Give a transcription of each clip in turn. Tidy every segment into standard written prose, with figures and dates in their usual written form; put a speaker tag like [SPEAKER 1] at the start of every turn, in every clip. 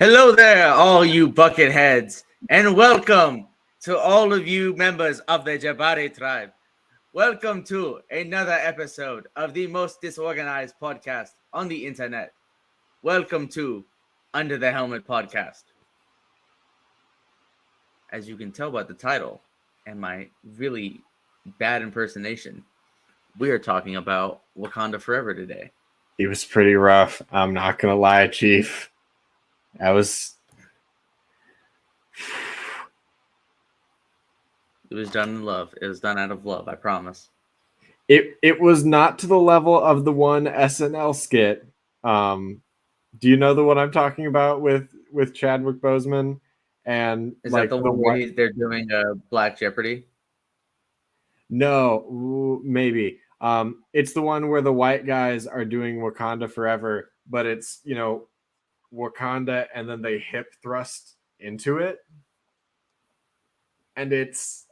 [SPEAKER 1] Hello there, all you bucket heads, and welcome to all of you members of the Jabari tribe. Welcome to another episode of the most disorganized podcast on the internet. Welcome to Under the Helmet Podcast. As you can tell by the title and my really bad impersonation, we are talking about Wakanda Forever today.
[SPEAKER 2] He was pretty rough. I'm not gonna lie, Chief. I was.
[SPEAKER 1] It was done in love. It was done out of love, I promise.
[SPEAKER 2] It was not to the level of the one SNL skit. Do you know the one I'm talking about with Chadwick Boseman and
[SPEAKER 1] Is
[SPEAKER 2] like
[SPEAKER 1] that the one where they're doing a Black Jeopardy?
[SPEAKER 2] No, maybe. It's the one where the white guys are doing Wakanda Forever, but it's Wakanda and then they hip thrust into it, and it's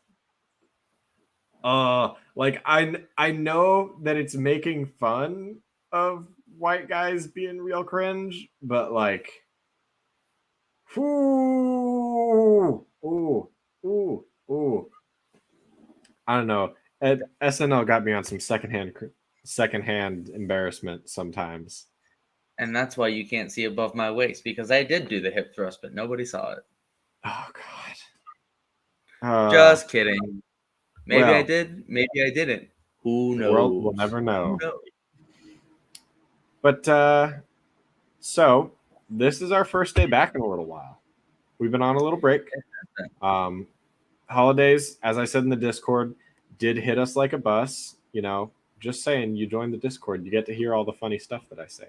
[SPEAKER 2] like I know that it's making fun of white guys being real cringe, but like ooh, I don't know. SNL got me on some secondhand embarrassment sometimes.
[SPEAKER 1] And that's why you can't see above my waist, because I did do the hip thrust, but nobody saw it.
[SPEAKER 2] Oh God.
[SPEAKER 1] Just kidding. Maybe
[SPEAKER 2] well,
[SPEAKER 1] I did, maybe I didn't. Who knows?
[SPEAKER 2] The world will never know.
[SPEAKER 1] Who knows?
[SPEAKER 2] But so this is our first day back in a little while. We've been on a little break. Holidays, as I said in the Discord, did hit us like a bus. Just saying, you join the Discord, you get to hear all the funny stuff that I say.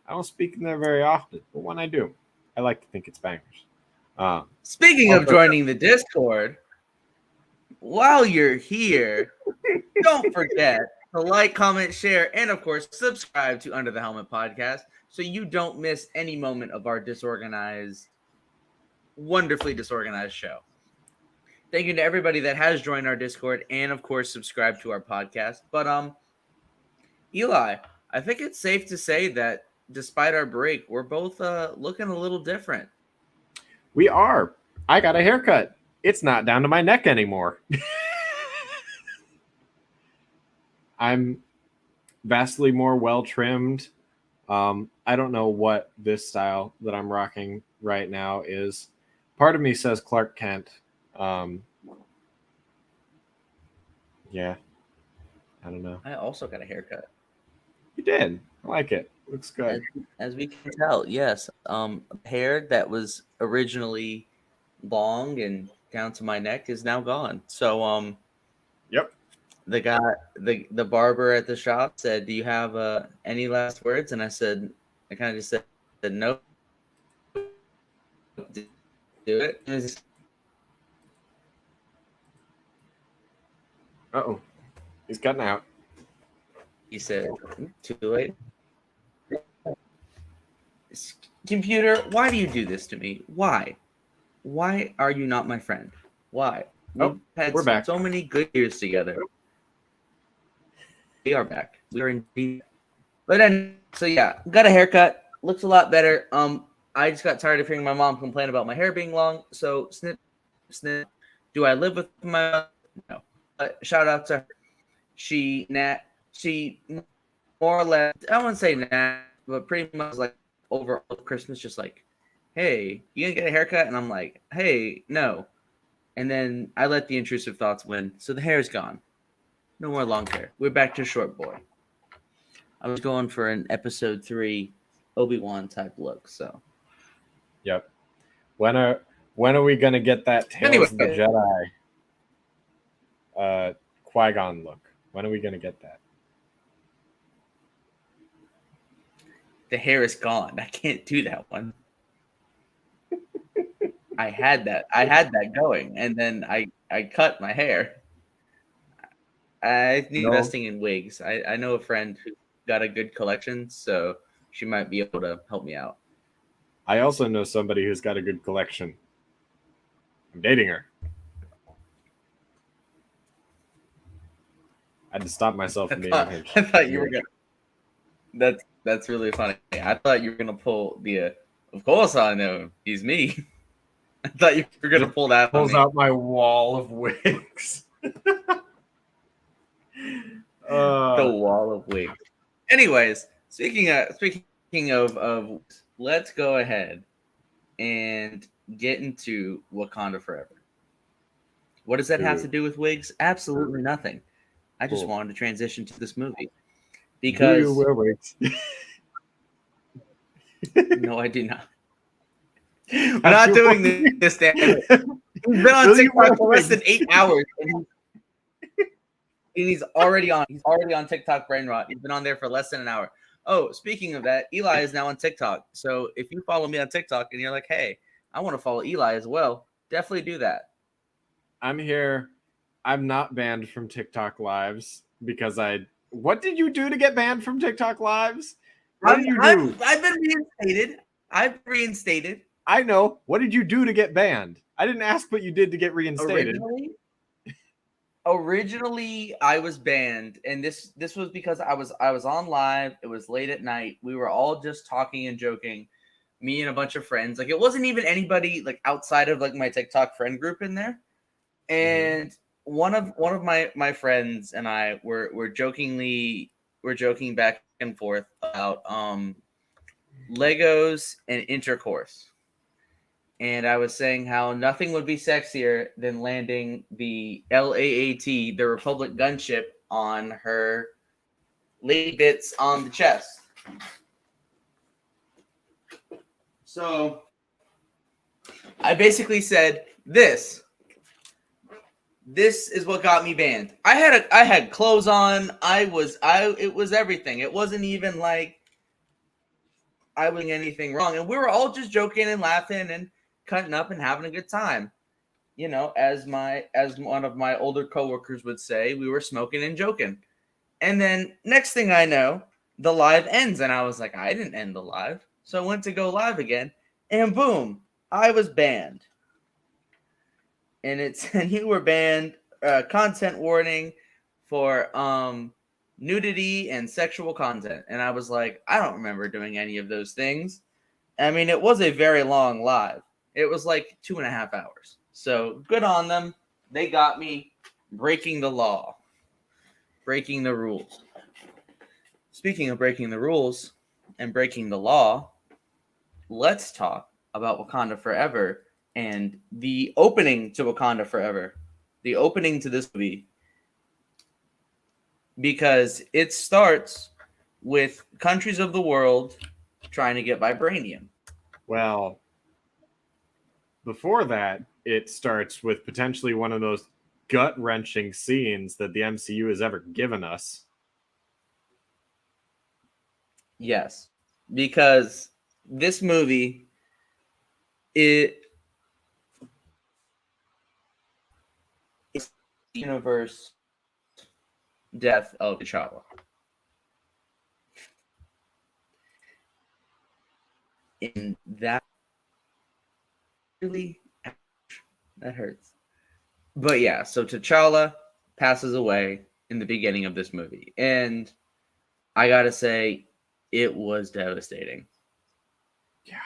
[SPEAKER 2] I don't speak in there very often, but when I do, I like to think it's bangers.
[SPEAKER 1] Speaking of joining the Discord, while you're here, don't forget to like, comment, share, and of course, subscribe to Under the Helmet Podcast so you don't miss any moment of our wonderfully disorganized show. Thank you to everybody that has joined our Discord and, of course, subscribed to our podcast. But, Eli, I think it's safe to say that despite our break, we're both looking a little different.
[SPEAKER 2] We are. I got a haircut. It's not down to my neck anymore. I'm vastly more well-trimmed. I don't know what this style that I'm rocking right now is. Part of me says Clark Kent. Yeah. I don't know.
[SPEAKER 1] I also got a haircut.
[SPEAKER 2] You did. I like it. Looks good.
[SPEAKER 1] As we can tell, yes. Hair that was originally long and down to my neck is now gone. So
[SPEAKER 2] Yep.
[SPEAKER 1] The guy, the barber at the shop said, "Do you have any last words?" And I kind of just said no. Do it.
[SPEAKER 2] Uh-oh. He's cutting out.
[SPEAKER 1] He said, "Too late." Computer, why do you do this to me? Why? Why are you not my friend? Why? We've had
[SPEAKER 2] we're back.
[SPEAKER 1] So many good years together. We are back. We are indeed. But then, so yeah, got a haircut. Looks a lot better. I just got tired of hearing my mom complain about my hair being long. So snip, snip. Do I live with my mom? No. Shout out to her. She more or less, I wouldn't say but pretty much like over Christmas, just like, hey, you gonna get a haircut? And I'm like, hey, no. And then I let the intrusive thoughts win. So the hair is gone. No more long hair. We're back to short boy. I was going for an episode 3 Obi-Wan type look. So,
[SPEAKER 2] yep. When are we gonna get that Tales of the Jedi Qui-Gon look? When are we gonna get that?
[SPEAKER 1] The hair is gone. I can't do that one. I had that going, and then I cut my hair. I need investing in wigs. I know a friend who got a good collection, so she might be able to help me out.
[SPEAKER 2] I also know somebody who's got a good collection. I'm dating her. I had to stop myself from dating her.
[SPEAKER 1] I thought you were gonna. That's really funny. I thought you were gonna pull the Of course I know him. He's me. I thought you were gonna pull that on
[SPEAKER 2] Pulls
[SPEAKER 1] me.
[SPEAKER 2] out my wall of wigs.
[SPEAKER 1] The wall of wigs. Anyways, speaking of, let's go ahead and get into Wakanda Forever. What does that have to do with wigs? Absolutely nothing. I just wanted to transition to this movie because
[SPEAKER 2] do you wear wigs?
[SPEAKER 1] No, I do not. We're not doing this, damn it. He's been on
[SPEAKER 2] Will you wear
[SPEAKER 1] TikTok for less than
[SPEAKER 2] wigs?
[SPEAKER 1] 8 hours, and he's already on. He's already on TikTok brain rot. He's been on there for less than an hour. Oh, speaking of that, Eli is now on TikTok. So if you follow me on TikTok and you're like, hey, I want to follow Eli as well, definitely do that.
[SPEAKER 2] I'm here. I'm not banned from TikTok lives because I. What did you do to get banned from TikTok lives? What did you do?
[SPEAKER 1] I've been reinstated. I've reinstated.
[SPEAKER 2] I know. What did you do to get banned? I didn't ask what you did to get reinstated.
[SPEAKER 1] Originally, I was banned, and this was because I was on live. It was late at night. We were all just talking and joking, me and a bunch of friends. Like, it wasn't even anybody like outside of like my TikTok friend group in there. And one of my friends and I were joking back and forth about Legos and intercourse. And I was saying how nothing would be sexier than landing the LAAT, the Republic gunship, on her lady bits on the chest. So I basically said, this is what got me banned. I had clothes on. It was everything. It wasn't even like I was doing anything wrong. And we were all just joking and laughing and cutting up and having a good time. You know, as one of my older coworkers would say, we were smoking and joking. And then next thing I know, the live ends, and I was like, I didn't end the live. So I went to go live again, and boom, I was banned. And and you were banned, content warning for nudity and sexual content. And I was like, I don't remember doing any of those things. I mean, it was a very long live. It was like 2.5 hours. So good on them. They got me breaking the law, breaking the rules. Speaking of breaking the rules and breaking the law, let's talk about Wakanda Forever and the opening to Wakanda Forever, the opening to this movie, because it starts with countries of the world trying to get vibranium.
[SPEAKER 2] Well, before that, it starts with potentially one of those gut-wrenching scenes that the MCU has ever given us.
[SPEAKER 1] Yes, because this movie, it's the universe death of T'Challa. And that really, that hurts. But yeah, so T'Challa passes away in the beginning of this movie. And I gotta say, it was devastating.
[SPEAKER 2] Yeah.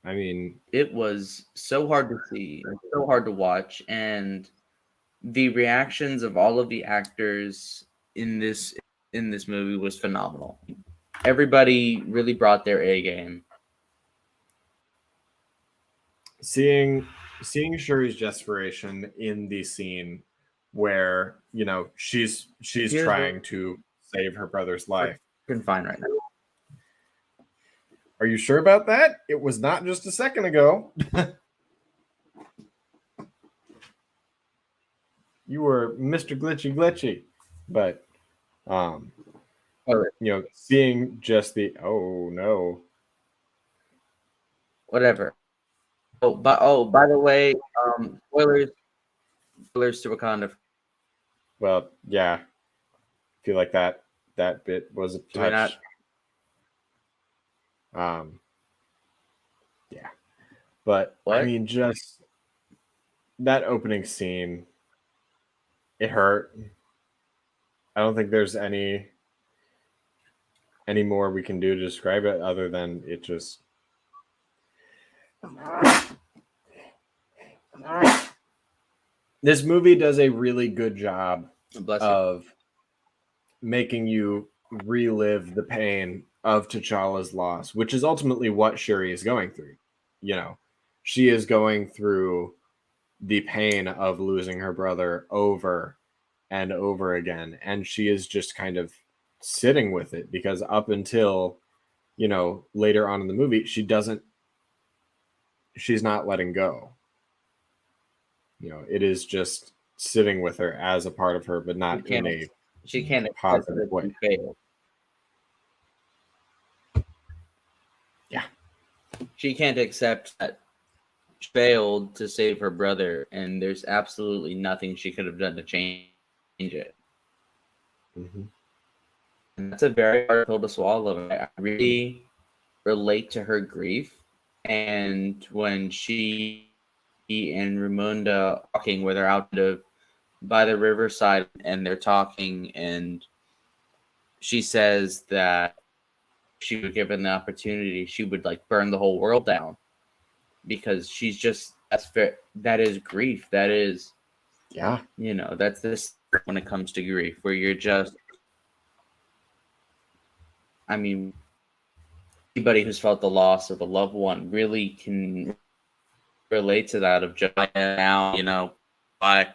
[SPEAKER 2] I mean,
[SPEAKER 1] it was so hard to see and so hard to watch. And the reactions of all of the actors in this movie was phenomenal. Everybody really brought their A game.
[SPEAKER 2] seeing Shuri's desperation in the scene where, you know, she's trying to save her brother's life.
[SPEAKER 1] Fine right now.
[SPEAKER 2] Are you sure about that? It was not just a second ago. You were Mr. Glitchy. But you know, seeing just the oh no.
[SPEAKER 1] Whatever. By the way, spoilers to Wakanda.
[SPEAKER 2] Well, yeah. I feel like that bit was a touch. Yeah. But
[SPEAKER 1] what?
[SPEAKER 2] I mean, just that opening scene, it hurt. I don't think there's any more we can do to describe it other than it just This movie does a really good job
[SPEAKER 1] Bless you.
[SPEAKER 2] of making you relive the pain of T'Challa's loss, which is ultimately what Shuri is going through. You know, she is going through the pain of losing her brother over and over again, and she is just kind of sitting with it because up until, you know, later on in the movie, she's not letting go. You know, it is just sitting with her as a part of her, but not in a
[SPEAKER 1] She can't accept
[SPEAKER 2] positive
[SPEAKER 1] that
[SPEAKER 2] way.
[SPEAKER 1] she failed.
[SPEAKER 2] Yeah.
[SPEAKER 1] She can't accept that she failed to save her brother, and there's absolutely nothing she could have done to change it.
[SPEAKER 2] Mm-hmm.
[SPEAKER 1] And that's a very hard pill to swallow. I really relate to her grief. And when she and Ramunda talking, where they're out by the riverside and they're talking, and she says that she would given the opportunity, she would like burn the whole world down because she's just that is grief. That is,
[SPEAKER 2] Yeah.
[SPEAKER 1] you know, that's this when it comes to grief, where you're just, I mean, anybody who's felt the loss of a loved one really can relate to that of just now, you know, why,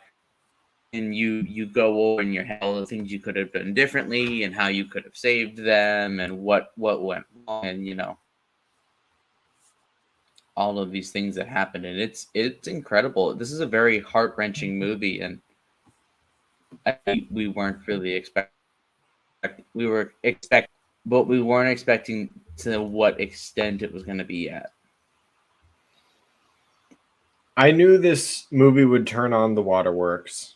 [SPEAKER 1] and you go over in your head all the things you could have done differently and how you could have saved them and what went wrong, and you know, all of these things that happened, and it's incredible. This is a very heart-wrenching movie, and we weren't really expecting, but we weren't expecting to what extent it was going to be at.
[SPEAKER 2] I knew this movie would turn on the waterworks.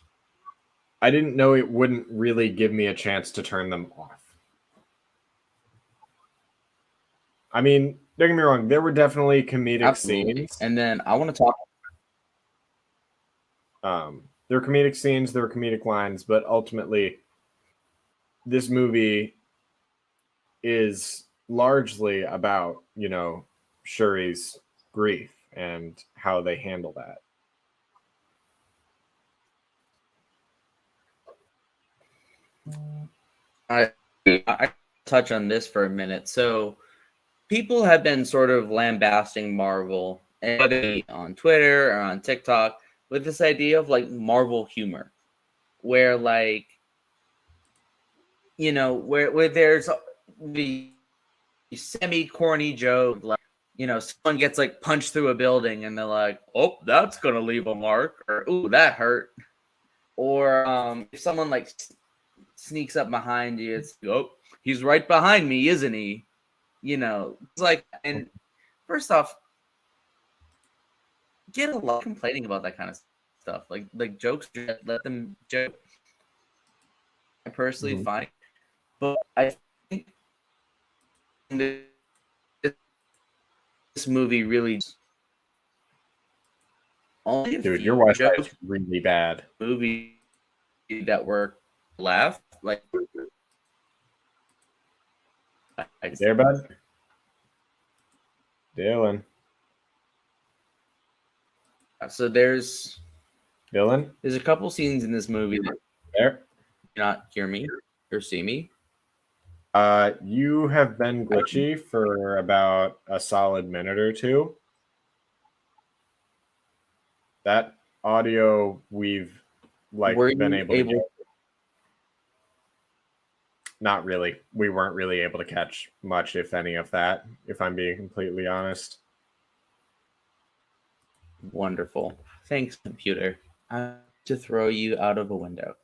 [SPEAKER 2] I didn't know it wouldn't really give me a chance to turn them off. I mean, don't get me wrong, there were definitely comedic
[SPEAKER 1] Absolutely.
[SPEAKER 2] scenes.
[SPEAKER 1] And then I want to talk.
[SPEAKER 2] There were comedic scenes, there were comedic lines, but ultimately, this movie is largely about, you know, Shuri's grief and how they handle that.
[SPEAKER 1] I touch on this for a minute. So people have been sort of lambasting Marvel, whether on Twitter or on TikTok, with this idea of like Marvel humor, where like, you know, where there's the semi corny joke, like, you know, someone gets like punched through a building and they're like, oh, that's gonna leave a mark, or ooh, that hurt, or if someone like sneaks up behind you, it's, oh, he's right behind me, isn't he? You know, it's like, and first off, get a lot complaining about that kind of stuff. Like jokes, let them joke. I personally find, but I think this movie really only
[SPEAKER 2] Dude, your Wi-Fi is really bad.
[SPEAKER 1] Movie that were laugh like.
[SPEAKER 2] There, bud. Dylan.
[SPEAKER 1] So there's
[SPEAKER 2] Dylan.
[SPEAKER 1] a couple scenes in this movie that
[SPEAKER 2] There.
[SPEAKER 1] do not hear me or see me.
[SPEAKER 2] You have been glitchy for about a solid minute or two. That audio we've been able to get. Not really. We weren't really able to catch much, if any, of that, if I'm being completely honest.
[SPEAKER 1] Wonderful. Thanks, computer. I have to throw you out of a window.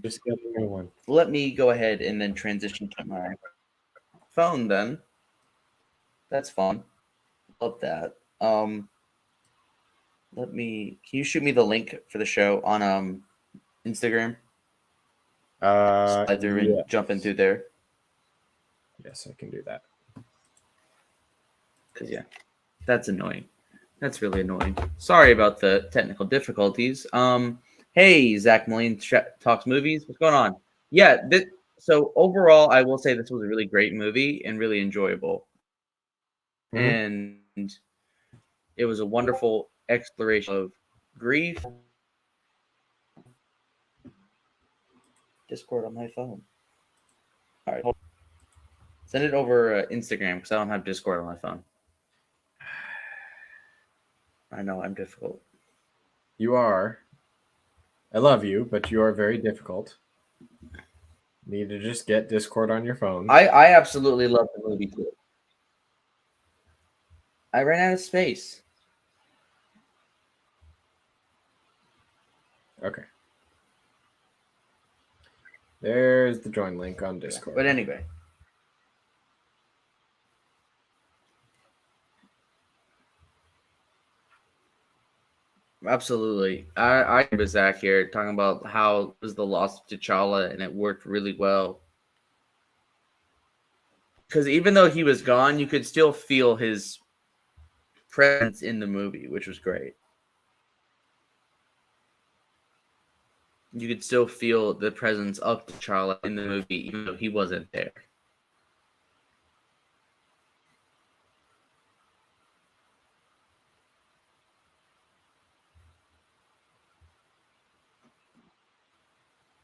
[SPEAKER 2] Just get a new one.
[SPEAKER 1] Let me go ahead and then transition to my phone then. That's fun. Love that. Can you shoot me the link for the show on Instagram? Slide through and jump in through there.
[SPEAKER 2] Yes, I can do that.
[SPEAKER 1] Because yeah, that's annoying. That's really annoying. Sorry about the technical difficulties. Hey, Zach Mullane talks movies. What's going on? Yeah, so overall, I will say this was a really great movie and really enjoyable. Mm-hmm. And It was a wonderful exploration of grief. Discord on my phone. All right, send it over Instagram because I don't have Discord on my phone. I know I'm difficult.
[SPEAKER 2] You are. I love you, but you are very difficult. Need to just get Discord on your phone.
[SPEAKER 1] I absolutely love the movie too. I ran out of space.
[SPEAKER 2] Okay. There's the join link on Discord.
[SPEAKER 1] But anyway. Absolutely. I was Zach here talking about how it was the loss of T'Challa and it worked really well. Because even though he was gone, you could still feel his presence in the movie, which was great. You could still feel the presence of T'Challa in the movie, even though he wasn't there.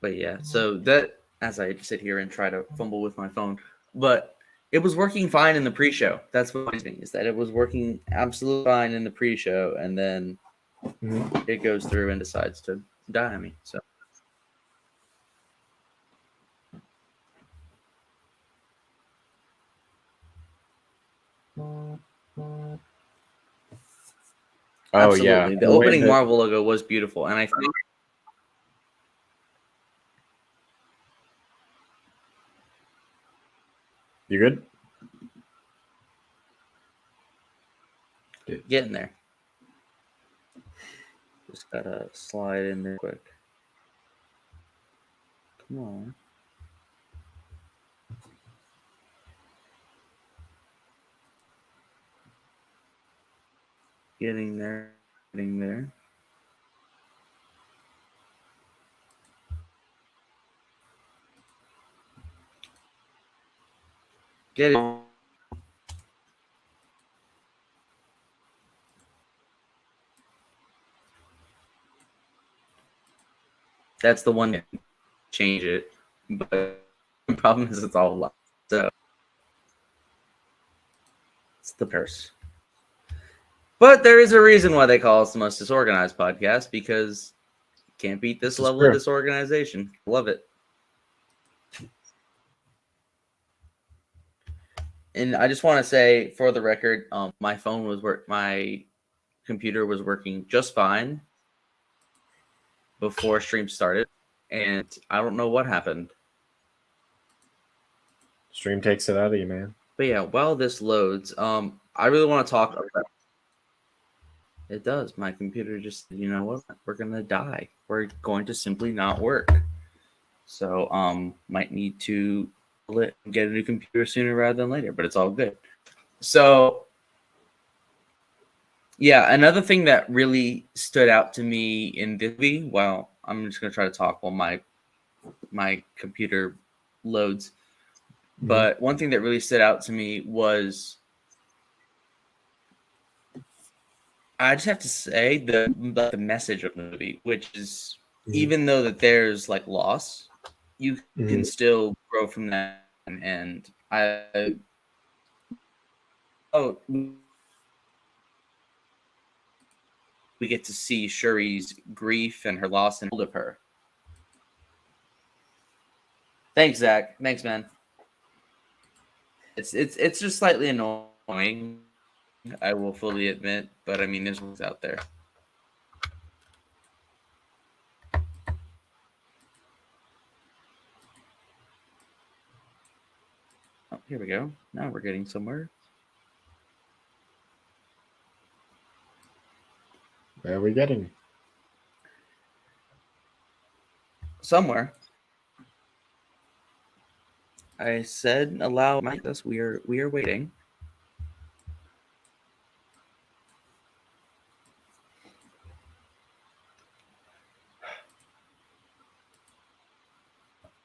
[SPEAKER 1] But yeah, so that, as I sit here and try to fumble with my phone, but it was working fine in the pre-show. That's what amazes me, is that it was working absolutely fine in the pre-show, and then it goes through and decides to die on me. So.
[SPEAKER 2] Oh
[SPEAKER 1] Absolutely.
[SPEAKER 2] yeah,
[SPEAKER 1] The opening Marvel logo was beautiful, and I think
[SPEAKER 2] you good?
[SPEAKER 1] Getting there. Just gotta slide in there quick. Come on. Getting there. Getting there. Getting. That's the one that change it, but the problem is it's all locked. So it's the curse. But there is a reason why they call us the most disorganized podcast, because can't beat this level of disorganization. Love it. And I just want to say, for the record, my phone was my computer was working just fine before stream started, and I don't know what happened.
[SPEAKER 2] Stream takes it out of you, man.
[SPEAKER 1] But yeah, while this loads, I really want to talk about. It does. My computer just, you know what? We're gonna die. We're going to simply not work. So, might need to get a new computer sooner rather than later. But it's all good. So, yeah, another thing that really stood out to me in this movie. Well, I'm just gonna try to talk while my computer loads. But one thing that really stood out to me was, I just have to say, the message of the movie, which is, even though that there's like loss, you can still grow from that. And we get to see Shuri's grief and her loss and hold of her. Thanks, Zach. Thanks, man. It's just slightly annoying, I will fully admit, but I mean, there's ones out there. Oh, here we go. Now we're getting somewhere.
[SPEAKER 2] Where are we getting?
[SPEAKER 1] Somewhere. I said allow us. We are waiting.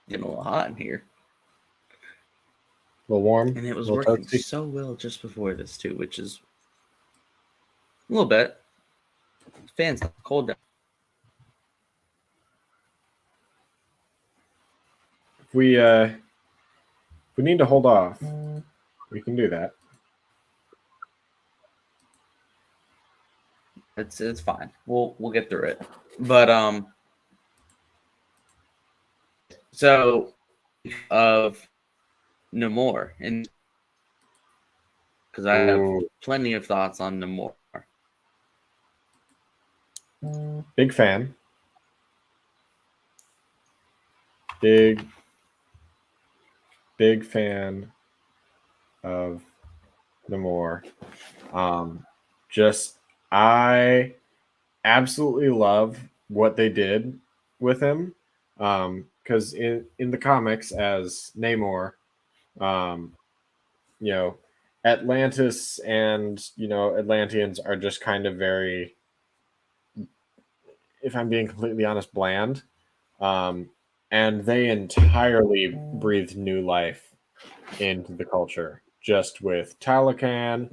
[SPEAKER 1] Getting a little hot in here.
[SPEAKER 2] A little warm.
[SPEAKER 1] And it was working so well just before this too, which is A little bit. Fans cold down.
[SPEAKER 2] If we need to hold off, we can do that.
[SPEAKER 1] It's fine. We'll get through it. But so of Namor, and because I have plenty of thoughts on Namor.
[SPEAKER 2] Big fan. Big fan of Namor. Just I absolutely love what they did with him. Because in the comics, as Namor, you know, Atlantis and Atlanteans are just kind of very, if I'm being completely honest, bland. And they entirely breathed new life into the culture just with Talocan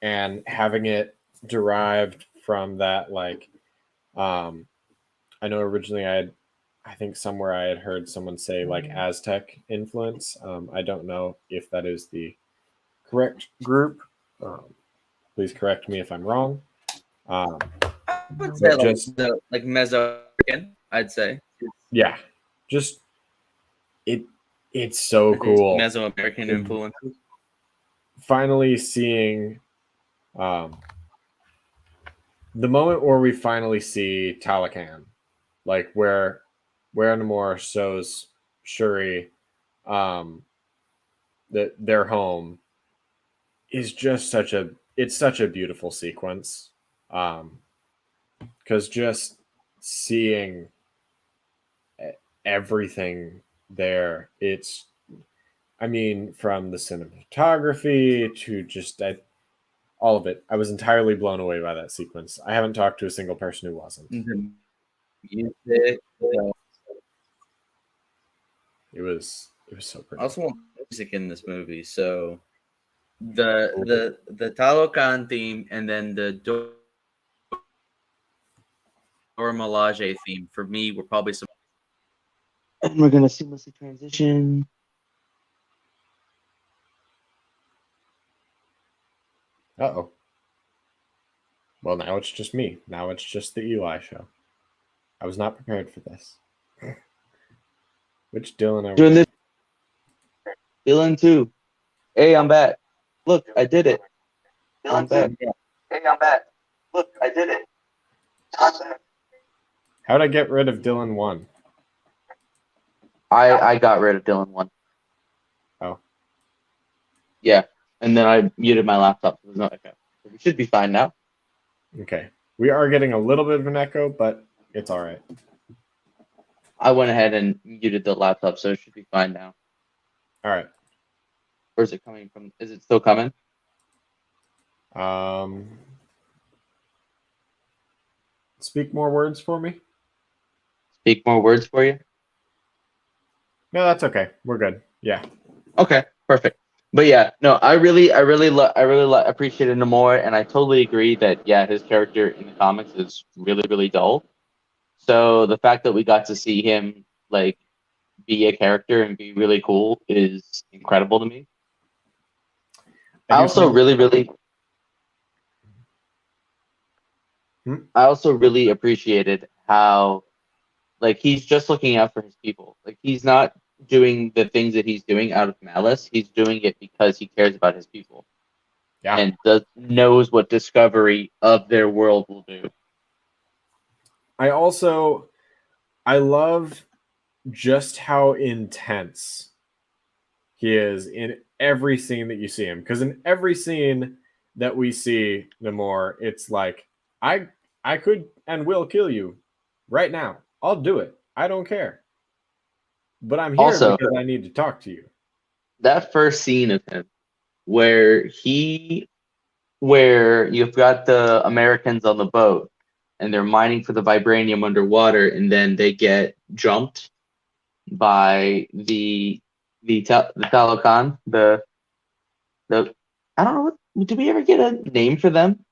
[SPEAKER 2] and having it derived from that, like, I know originally I think somewhere I had heard someone say like Aztec influence. I don't know if that is the correct group. Please correct me if I'm wrong.
[SPEAKER 1] I would say like Mesoamerican, I'd say.
[SPEAKER 2] Yeah, just it's so cool.
[SPEAKER 1] Mesoamerican influences.
[SPEAKER 2] Finally seeing the moment where we finally see Talocan, like where Namor shows Shuri that their home is just such a beautiful sequence. Because just seeing everything there, I mean, from the cinematography to just all of it. I was entirely blown away by that sequence. I haven't talked to a single person who wasn't.
[SPEAKER 1] Music,
[SPEAKER 2] It was so pretty.
[SPEAKER 1] I also want music in this movie. So the Talocan theme and then the Dora Milaje theme for me were probably some.
[SPEAKER 3] And we're gonna seamlessly transition.
[SPEAKER 2] Uh-oh. Well, now it's just me. Now it's just the Eli show. I was not prepared for this. Which Dylan are we
[SPEAKER 3] doing this? Dylan too. Hey, I'm back. Look, I did it. I'm back. Hey, I'm back. Look, I did it.
[SPEAKER 2] How'd I get rid of Dylan 1?
[SPEAKER 3] I got rid of Dylan 1.
[SPEAKER 2] Oh.
[SPEAKER 3] Yeah, and then I muted my laptop, so there's no echo. We should be fine now.
[SPEAKER 2] Okay. We are getting a little bit of an echo, but it's all right.
[SPEAKER 3] I went ahead and muted the laptop, so it should be fine now.
[SPEAKER 2] All right.
[SPEAKER 3] Or is it coming from? Is it still coming?
[SPEAKER 2] Speak more words for me.
[SPEAKER 3] Speak more words for you.
[SPEAKER 2] No, that's okay. We're good. Yeah.
[SPEAKER 3] Okay, perfect. But yeah, no, I really appreciated Namor, and I totally agree that his character in the comics is really, really dull. So the fact that we got to see him like be a character and be really cool is incredible to me. I also really appreciated how like he's just looking out for his people. Like he's not doing the things that he's doing out of malice. He's doing it because he cares about his people.
[SPEAKER 2] Yeah.
[SPEAKER 3] And knows what discovery of their world will do.
[SPEAKER 2] I love just how intense he is in every scene that you see him. Because in every scene that we see Namor, it's like, I could and will kill you right now. I'll do it. I don't care. But I'm here
[SPEAKER 3] Also,
[SPEAKER 2] because I need to talk to you.
[SPEAKER 3] That first scene of him where you've got the Americans on the boat and they're mining for the vibranium underwater, and then they get jumped by the Talocan, the I don't know, do we ever get a name for them?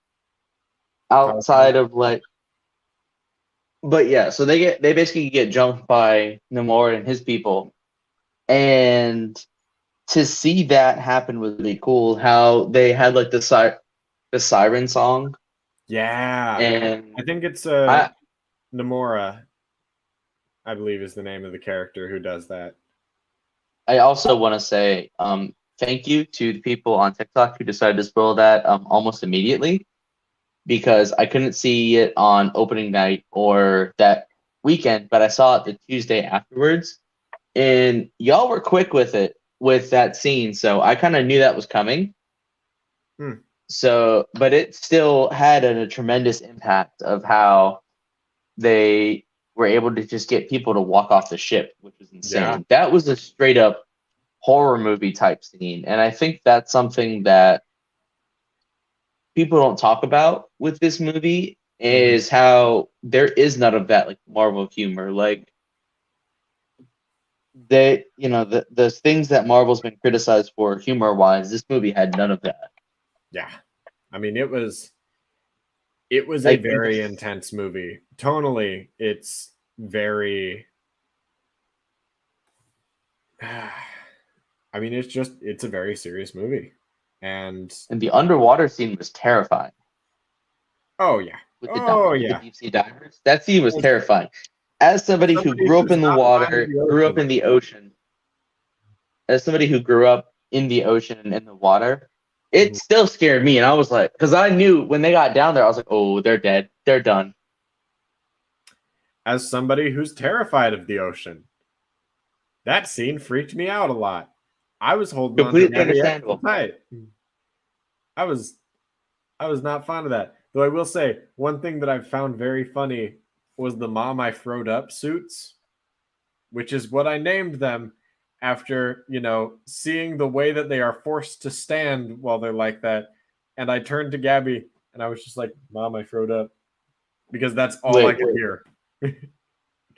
[SPEAKER 3] outside of like. But yeah, so they basically get jumped by Namor and his people, and to see that happen was really cool. How they had like the siren song,
[SPEAKER 2] Yeah.
[SPEAKER 3] and
[SPEAKER 2] I think it's
[SPEAKER 3] I
[SPEAKER 2] Namora, I believe is the name of the character who does that.
[SPEAKER 3] I also want to say thank you to the people on TikTok who decided to spoil that almost immediately, because I couldn't see it on opening night or that weekend, but I saw it the Tuesday afterwards, and y'all were quick with it with that scene, so I kind of knew that was coming.
[SPEAKER 2] Hmm.
[SPEAKER 3] So, but it still had a tremendous impact of how they were able to just get people to walk off the ship, which was insane.
[SPEAKER 2] Yeah.
[SPEAKER 3] That was a straight up horror movie type scene, and I think that's something that people don't talk about with this movie is how there is none of that like Marvel humor. Like they, the things that Marvel's been criticized for humor wise, this movie had none of that.
[SPEAKER 2] Yeah. I mean, it was a
[SPEAKER 3] Like
[SPEAKER 2] very intense movie. Tonally, it's very I mean, it's a very serious movie. And
[SPEAKER 3] the underwater scene was terrifying
[SPEAKER 2] oh yeah.
[SPEAKER 3] with
[SPEAKER 2] Oh
[SPEAKER 3] with the
[SPEAKER 2] yeah.
[SPEAKER 3] deep sea divers. That scene was
[SPEAKER 2] As
[SPEAKER 3] terrifying. As somebody who
[SPEAKER 2] somebody
[SPEAKER 3] grew up
[SPEAKER 2] who's
[SPEAKER 3] in the
[SPEAKER 2] not fond of
[SPEAKER 3] water,
[SPEAKER 2] the
[SPEAKER 3] grew up
[SPEAKER 2] ocean.
[SPEAKER 3] in the ocean, as somebody who grew up in the ocean and in the water, it still scared me. And I was like, because I knew when they got down there, I was like, oh, they're dead. They're done.
[SPEAKER 2] As somebody who's terrified of the ocean, that scene freaked me out a lot. I was holding on to
[SPEAKER 3] Completely
[SPEAKER 2] Gabby extra
[SPEAKER 3] understandable.
[SPEAKER 2] tight. I was not fond of that. Though I will say, one thing that I've found very funny was the Mom I Throwed Up suits, which is what I named them after, seeing the way that they are forced to stand while they're like that. And I turned to Gabby and I was just like, Mom, I throwed up. Because that's all I
[SPEAKER 3] Wait,
[SPEAKER 2] could hear.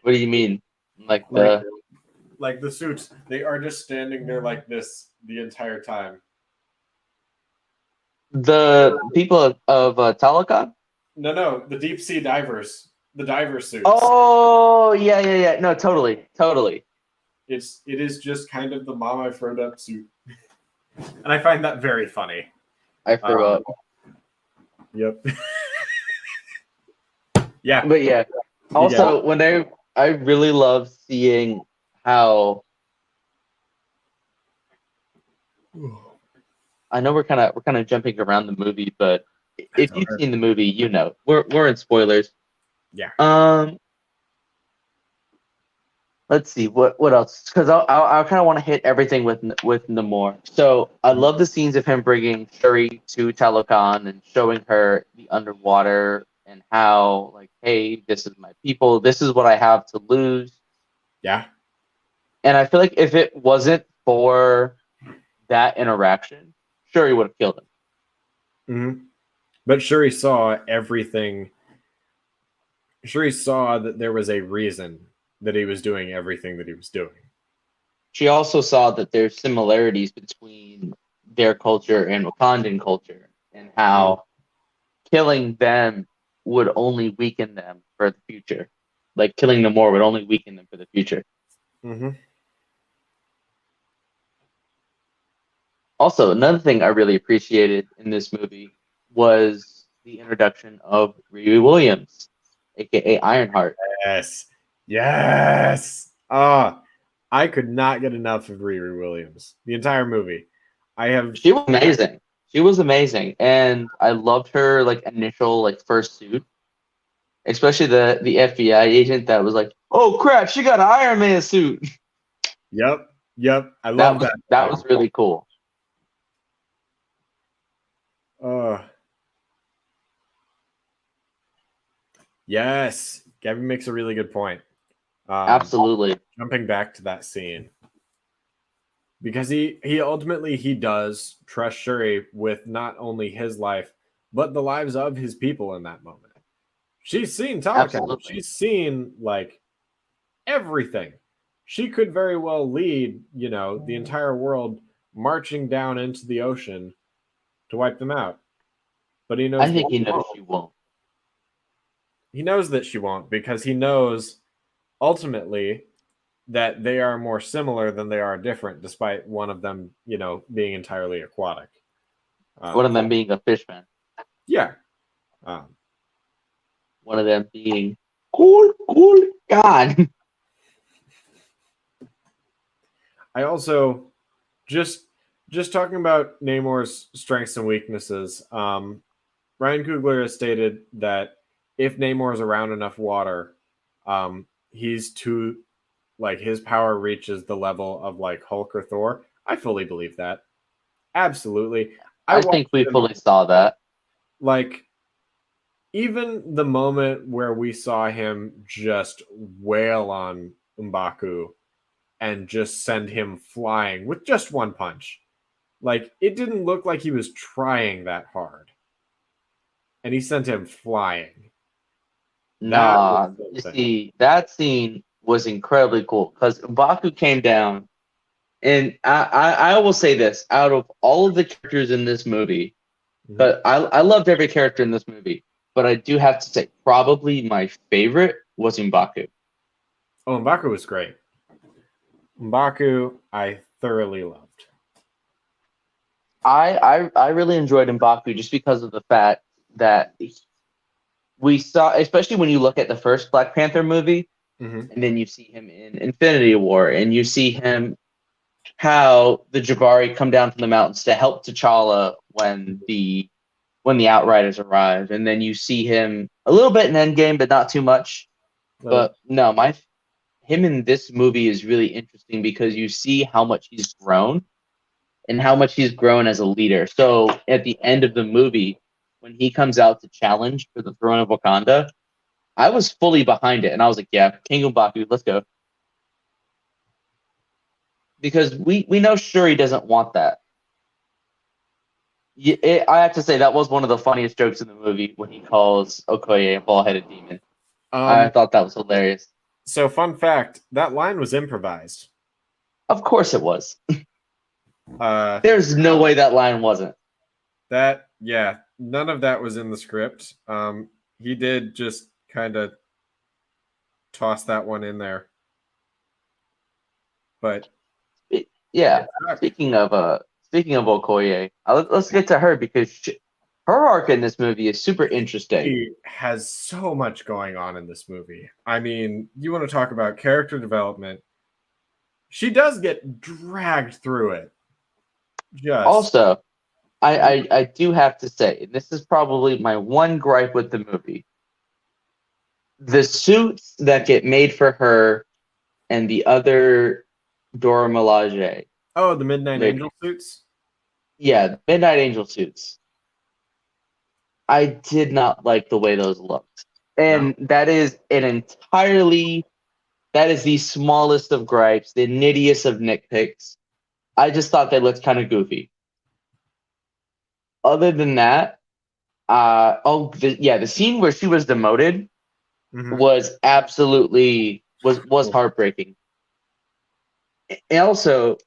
[SPEAKER 3] what do you mean? Like
[SPEAKER 2] Like the suits, they are just standing there like this the entire time.
[SPEAKER 3] the people of Talokan?
[SPEAKER 2] No, the deep sea divers, the diver suits.
[SPEAKER 3] Oh, yeah. No, totally.
[SPEAKER 2] It is just kind of the Mom I Throwed Up suit. And I find that very funny.
[SPEAKER 3] I threw up.
[SPEAKER 2] Yep. Yeah.
[SPEAKER 3] But yeah. Also, I really love seeing how I know we're kind of jumping around the movie, but if you've seen the movie, we're in spoilers.
[SPEAKER 2] Yeah.
[SPEAKER 3] Let's see what else, because I kind of want to hit everything with Namor. So I love the scenes of him bringing Shuri to Talokan and showing her the underwater and how like, hey, this is my people. This is what I have to lose.
[SPEAKER 2] Yeah.
[SPEAKER 3] And I feel like if it wasn't for that interaction, Shuri would have killed him.
[SPEAKER 2] Mm-hmm. But Shuri saw everything. Shuri saw that there was a reason that he was doing everything that he was doing.
[SPEAKER 3] She also saw that there's similarities between their culture and Wakandan culture, and how killing them would only weaken them for the future. Like killing Namor would only weaken them for the future.
[SPEAKER 2] Mm-hmm.
[SPEAKER 3] Also, another thing I really appreciated in this movie was the introduction of Riri Williams, aka Ironheart.
[SPEAKER 2] Yes. I could not get enough of Riri Williams. The entire movie.
[SPEAKER 3] She was amazing. And I loved her like initial like first suit. Especially the FBI agent that was like, oh crap, she got an Iron Man suit.
[SPEAKER 2] Yep. I love that.
[SPEAKER 3] That was really cool.
[SPEAKER 2] Yes. Gabby makes a really good point.
[SPEAKER 3] Absolutely.
[SPEAKER 2] Jumping back to that scene. Because he ultimately does trust Shuri with not only his life, but the lives of his people in that moment. She's seen Talokan. She's seen like everything. She could very well lead, the entire world marching down into the ocean to wipe them out. But he knows.
[SPEAKER 3] I think he knows she won't.
[SPEAKER 2] He knows that she won't because he knows ultimately that they are more similar than they are different, despite one of them, being entirely aquatic.
[SPEAKER 3] One of them being a fishman.
[SPEAKER 2] Yeah. Um,
[SPEAKER 3] One of them being cool God.
[SPEAKER 2] I also just talking about Namor's strengths and weaknesses. Ryan Coogler has stated that if Namor is around enough water, he's too his power reaches the level of like Hulk or Thor. I fully believe that. Absolutely.
[SPEAKER 3] I think we fully saw that.
[SPEAKER 2] Like even the moment where we saw him just wail on M'Baku and just send him flying with just one punch. Like it didn't look like he was trying that hard. And he sent him flying.
[SPEAKER 3] Nah, you see, that scene was incredibly cool because M'Baku came down, and I will say this: out of all of the characters in this movie, but I loved every character in this movie, but I do have to say probably my favorite was M'Baku.
[SPEAKER 2] Oh, M'Baku was great. M'Baku, I thoroughly loved.
[SPEAKER 3] I really enjoyed M'Baku just because of the fact that we saw, especially when you look at the first Black Panther movie, and then you see him in Infinity War, and you see him how the Jabari come down from the mountains to help T'Challa when the Outriders arrive, and then you see him a little bit in Endgame, but not too much. But no, him in this movie is really interesting because you see how much he's grown and how much he's grown as a leader. So at the end of the movie, when he comes out to challenge for the throne of Wakanda, I was fully behind it, and I was like, "Yeah, King M'Baku, let's go." Because we know Shuri doesn't want that. I have to say that was one of the funniest jokes in the movie when he calls Okoye a ball-headed demon. I thought that was hilarious.
[SPEAKER 2] So, fun fact: that line was improvised.
[SPEAKER 3] Of course, it was. There's no way that line wasn't.
[SPEAKER 2] None of that was in the script. He did just kind of toss that one in there. But
[SPEAKER 3] yeah, speaking of Okoye, let's get to her because her arc in this movie is super interesting.
[SPEAKER 2] She has so much going on in this movie. I mean, you want to talk about character development? She does get dragged through it.
[SPEAKER 3] Also, I do have to say, and this is probably my one gripe with the movie: the suits that get made for her and the other Dora Milaje.
[SPEAKER 2] Oh, the Midnight Angel suits?
[SPEAKER 3] Yeah, the Midnight Angel suits. I did not like the way those looked. And that is the smallest of gripes, the nittiest of nitpicks. I just thought they looked kind of goofy. Other than that, the scene where she was demoted was absolutely was heartbreaking. And also,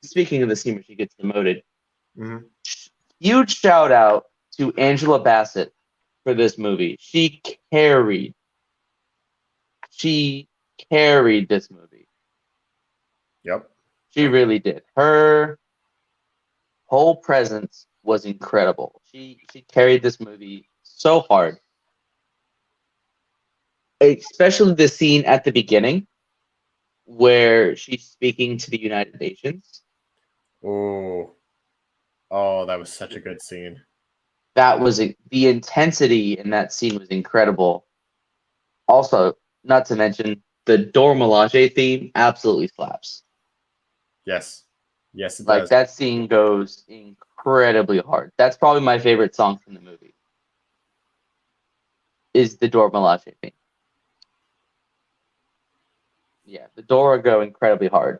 [SPEAKER 3] speaking of the scene where she gets demoted, huge shout out to Angela Bassett for this movie. She carried this movie.
[SPEAKER 2] Yep.
[SPEAKER 3] She really did. Her whole presence was incredible. She carried this movie so hard. Especially the scene at the beginning where she's speaking to the United Nations.
[SPEAKER 2] Oh, that was such a good scene.
[SPEAKER 3] That was the intensity in that scene was incredible. Also, not to mention the Dora Milaje theme absolutely slaps.
[SPEAKER 2] Yes, it
[SPEAKER 3] does. That scene goes incredibly hard. That's probably my favorite song from the movie. Is the Dora Milaje theme. Yeah, the Dora go incredibly hard.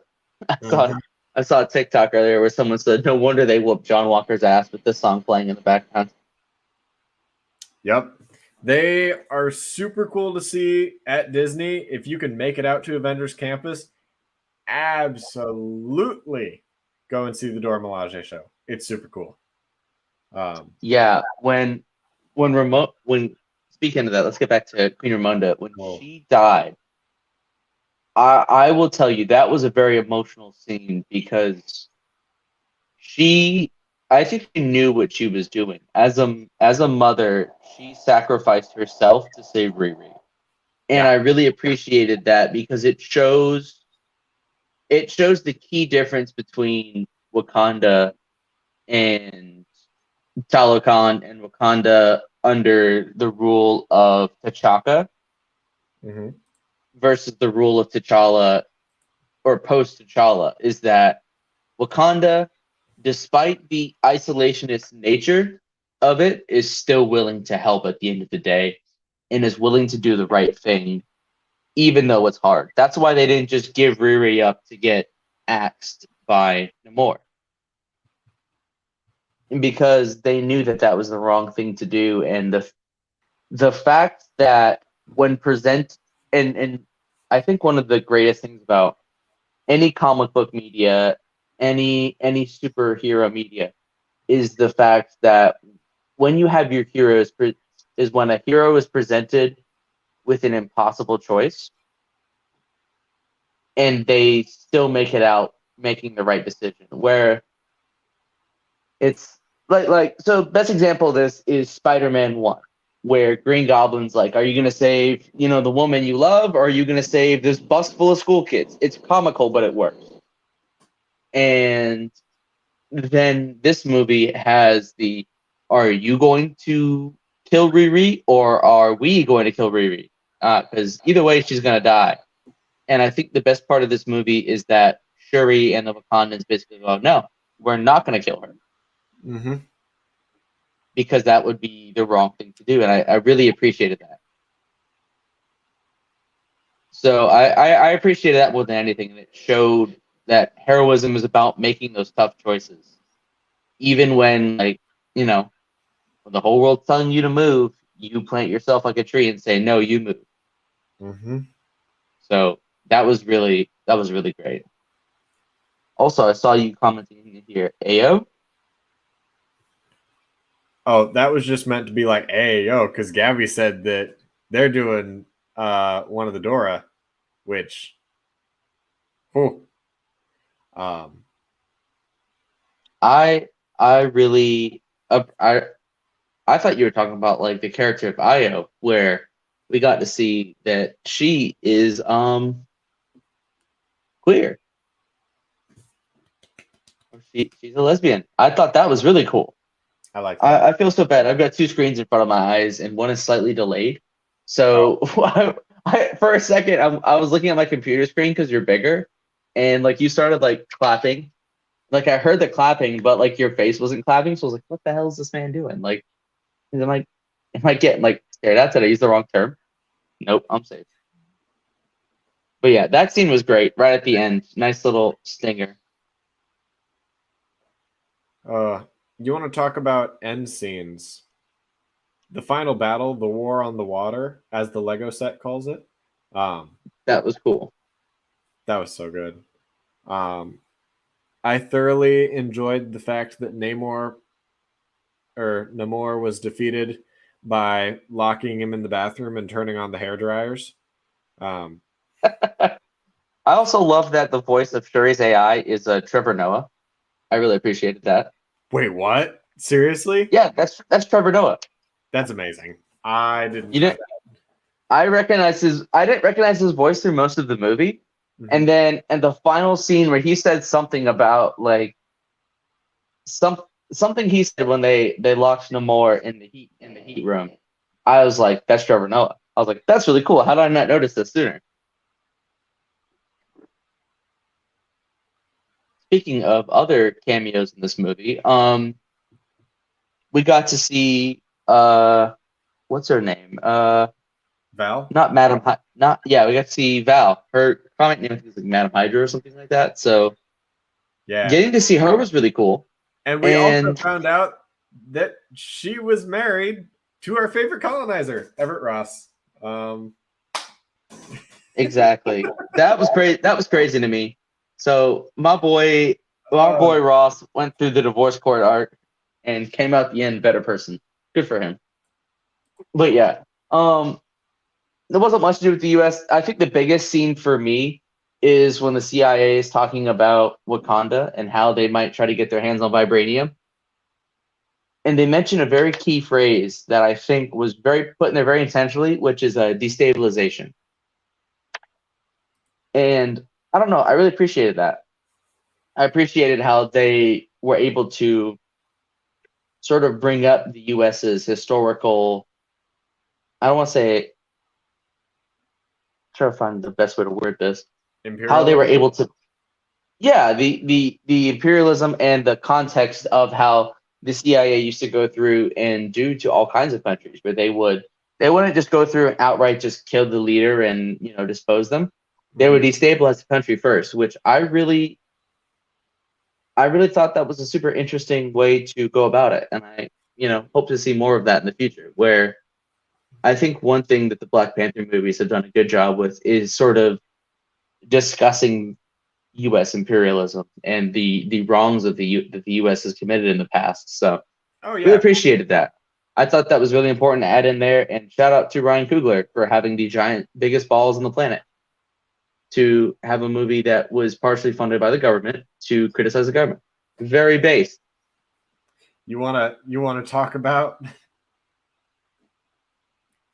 [SPEAKER 3] I saw a TikTok earlier where someone said, "No wonder they whooped John Walker's ass with this song playing in the background."
[SPEAKER 2] Yep. They are super cool to see at Disney. If you can make it out to Avengers Campus, absolutely go and see the Dora Milaje show. It's super cool.
[SPEAKER 3] Yeah, when speaking of that, let's get back to Queen Ramonda. When
[SPEAKER 2] Whoa.
[SPEAKER 3] she died, I will tell you that was a very emotional scene because I think she knew what she was doing. As a mother, she sacrificed herself to save Riri. And
[SPEAKER 2] Yeah.
[SPEAKER 3] I really appreciated that because it shows the key difference between Wakanda and Talokan and Wakanda under the rule of T'Chaka
[SPEAKER 2] Hmm.
[SPEAKER 3] versus the rule of T'Challa or post T'Challa is that Wakanda, despite the isolationist nature of it, is still willing to help at the end of the day and is willing to do the right thing, even though it's hard. That's why they didn't just give Riri up to get axed by Namor. Because they knew that that was the wrong thing to do. And the fact that when present, and I think one of the greatest things about any comic book media, any superhero media, is the fact that when you have your heroes is when a hero is presented with an impossible choice and they still make it out making the right decision. Where it's like so best example of this is Spider-Man 1, where Green Goblin's like, are you gonna save, the woman you love, or are you gonna save this bus full of school kids? It's comical, but it works. And then this movie has are you going to kill Riri or are we going to kill Riri? Because either way, she's going to die. And I think the best part of this movie is that Shuri and the Wakandans basically go, no, we're not going to kill her.
[SPEAKER 2] Hmm.
[SPEAKER 3] Because that would be the wrong thing to do. And I really appreciated that. So I appreciated that more than anything. And it showed that heroism is about making those tough choices. Even when, when the whole world's telling you to move, you plant yourself like a tree and say, no, you move.
[SPEAKER 2] Hmm.
[SPEAKER 3] So that was really great. Also, I saw you commenting here, Ayo.
[SPEAKER 2] Oh, that was just meant to be like, hey, yo, because Gabby said that they're doing one of the Dora, which, oh,
[SPEAKER 3] I really I thought you were talking about like the character of Ayo, where we got to see that she is queer. She's a lesbian. I thought that was really cool.
[SPEAKER 2] I like that.
[SPEAKER 3] I feel so bad. I've got two screens in front of my eyes, and one is slightly delayed. So for a second, I was looking at my computer screen because you're bigger, and like you started like clapping. Like I heard the clapping, but like your face wasn't clapping. So I was like, "What the hell is this man doing?" Like, am I getting like scared out? Did I use the wrong term? Nope, I'm safe. But yeah, that scene was great. Right at the end, nice little stinger.
[SPEAKER 2] You want to talk about end scenes? The final battle, the war on the water, as the Lego set calls it.
[SPEAKER 3] That was cool.
[SPEAKER 2] That was so good. I thoroughly enjoyed the fact that Namor was defeated by locking him in the bathroom and turning on the hair dryers.
[SPEAKER 3] I also love that the voice of Shuri's AI is Trevor Noah. I really appreciated that.
[SPEAKER 2] Wait, what? Seriously?
[SPEAKER 3] Yeah, that's Trevor Noah.
[SPEAKER 2] That's amazing. I didn't.
[SPEAKER 3] I didn't recognize his voice through most of the movie, and then the final scene where he said something about like something he said when they locked Namor in the heat room. I was like, that's Trevor Noah. I was like, that's really cool. How did I not notice this sooner? Speaking of other cameos in this movie, we got to see what's her name?
[SPEAKER 2] Val?
[SPEAKER 3] Not Madam we got to see Val. Her comic name is like Madam Hydra or something like that. So
[SPEAKER 2] yeah,
[SPEAKER 3] getting to see her was really cool.
[SPEAKER 2] And we also found out that she was married to our favorite colonizer, Everett Ross.
[SPEAKER 3] Exactly. That was crazy. That was crazy to me. So my boy Ross went through the divorce court arc and came out the end better person. Good for him. But yeah, There wasn't much to do with the U.S. I think the biggest scene for me is when the CIA is talking about Wakanda and how they might try to get their hands on vibranium. And they mention a very key phrase that I think was very put in there very intentionally, which is a destabilization. And I don't know, I really appreciated that. I appreciated how they were able to sort of bring up the US's historical, I don't want to say, try to find the best way to word this, how they were able to, yeah, the imperialism and the context of how the CIA used to go through and do to all kinds of countries, where they wouldn't just go through and outright just kill the leader and dispose them. They would destabilize the country first, which I really thought that was a super interesting way to go about it, and I hope to see more of that in the future. Where I think one thing that the Black Panther movies have done a good job with is sort of discussing U.S. imperialism and the wrongs that the U.S. has committed in the past. So, really appreciated that. I thought that was really important to add in there. And shout out to Ryan Coogler for having the biggest balls on the planet to have a movie that was partially funded by the government to criticize the government. Very based.
[SPEAKER 2] You wanna talk about?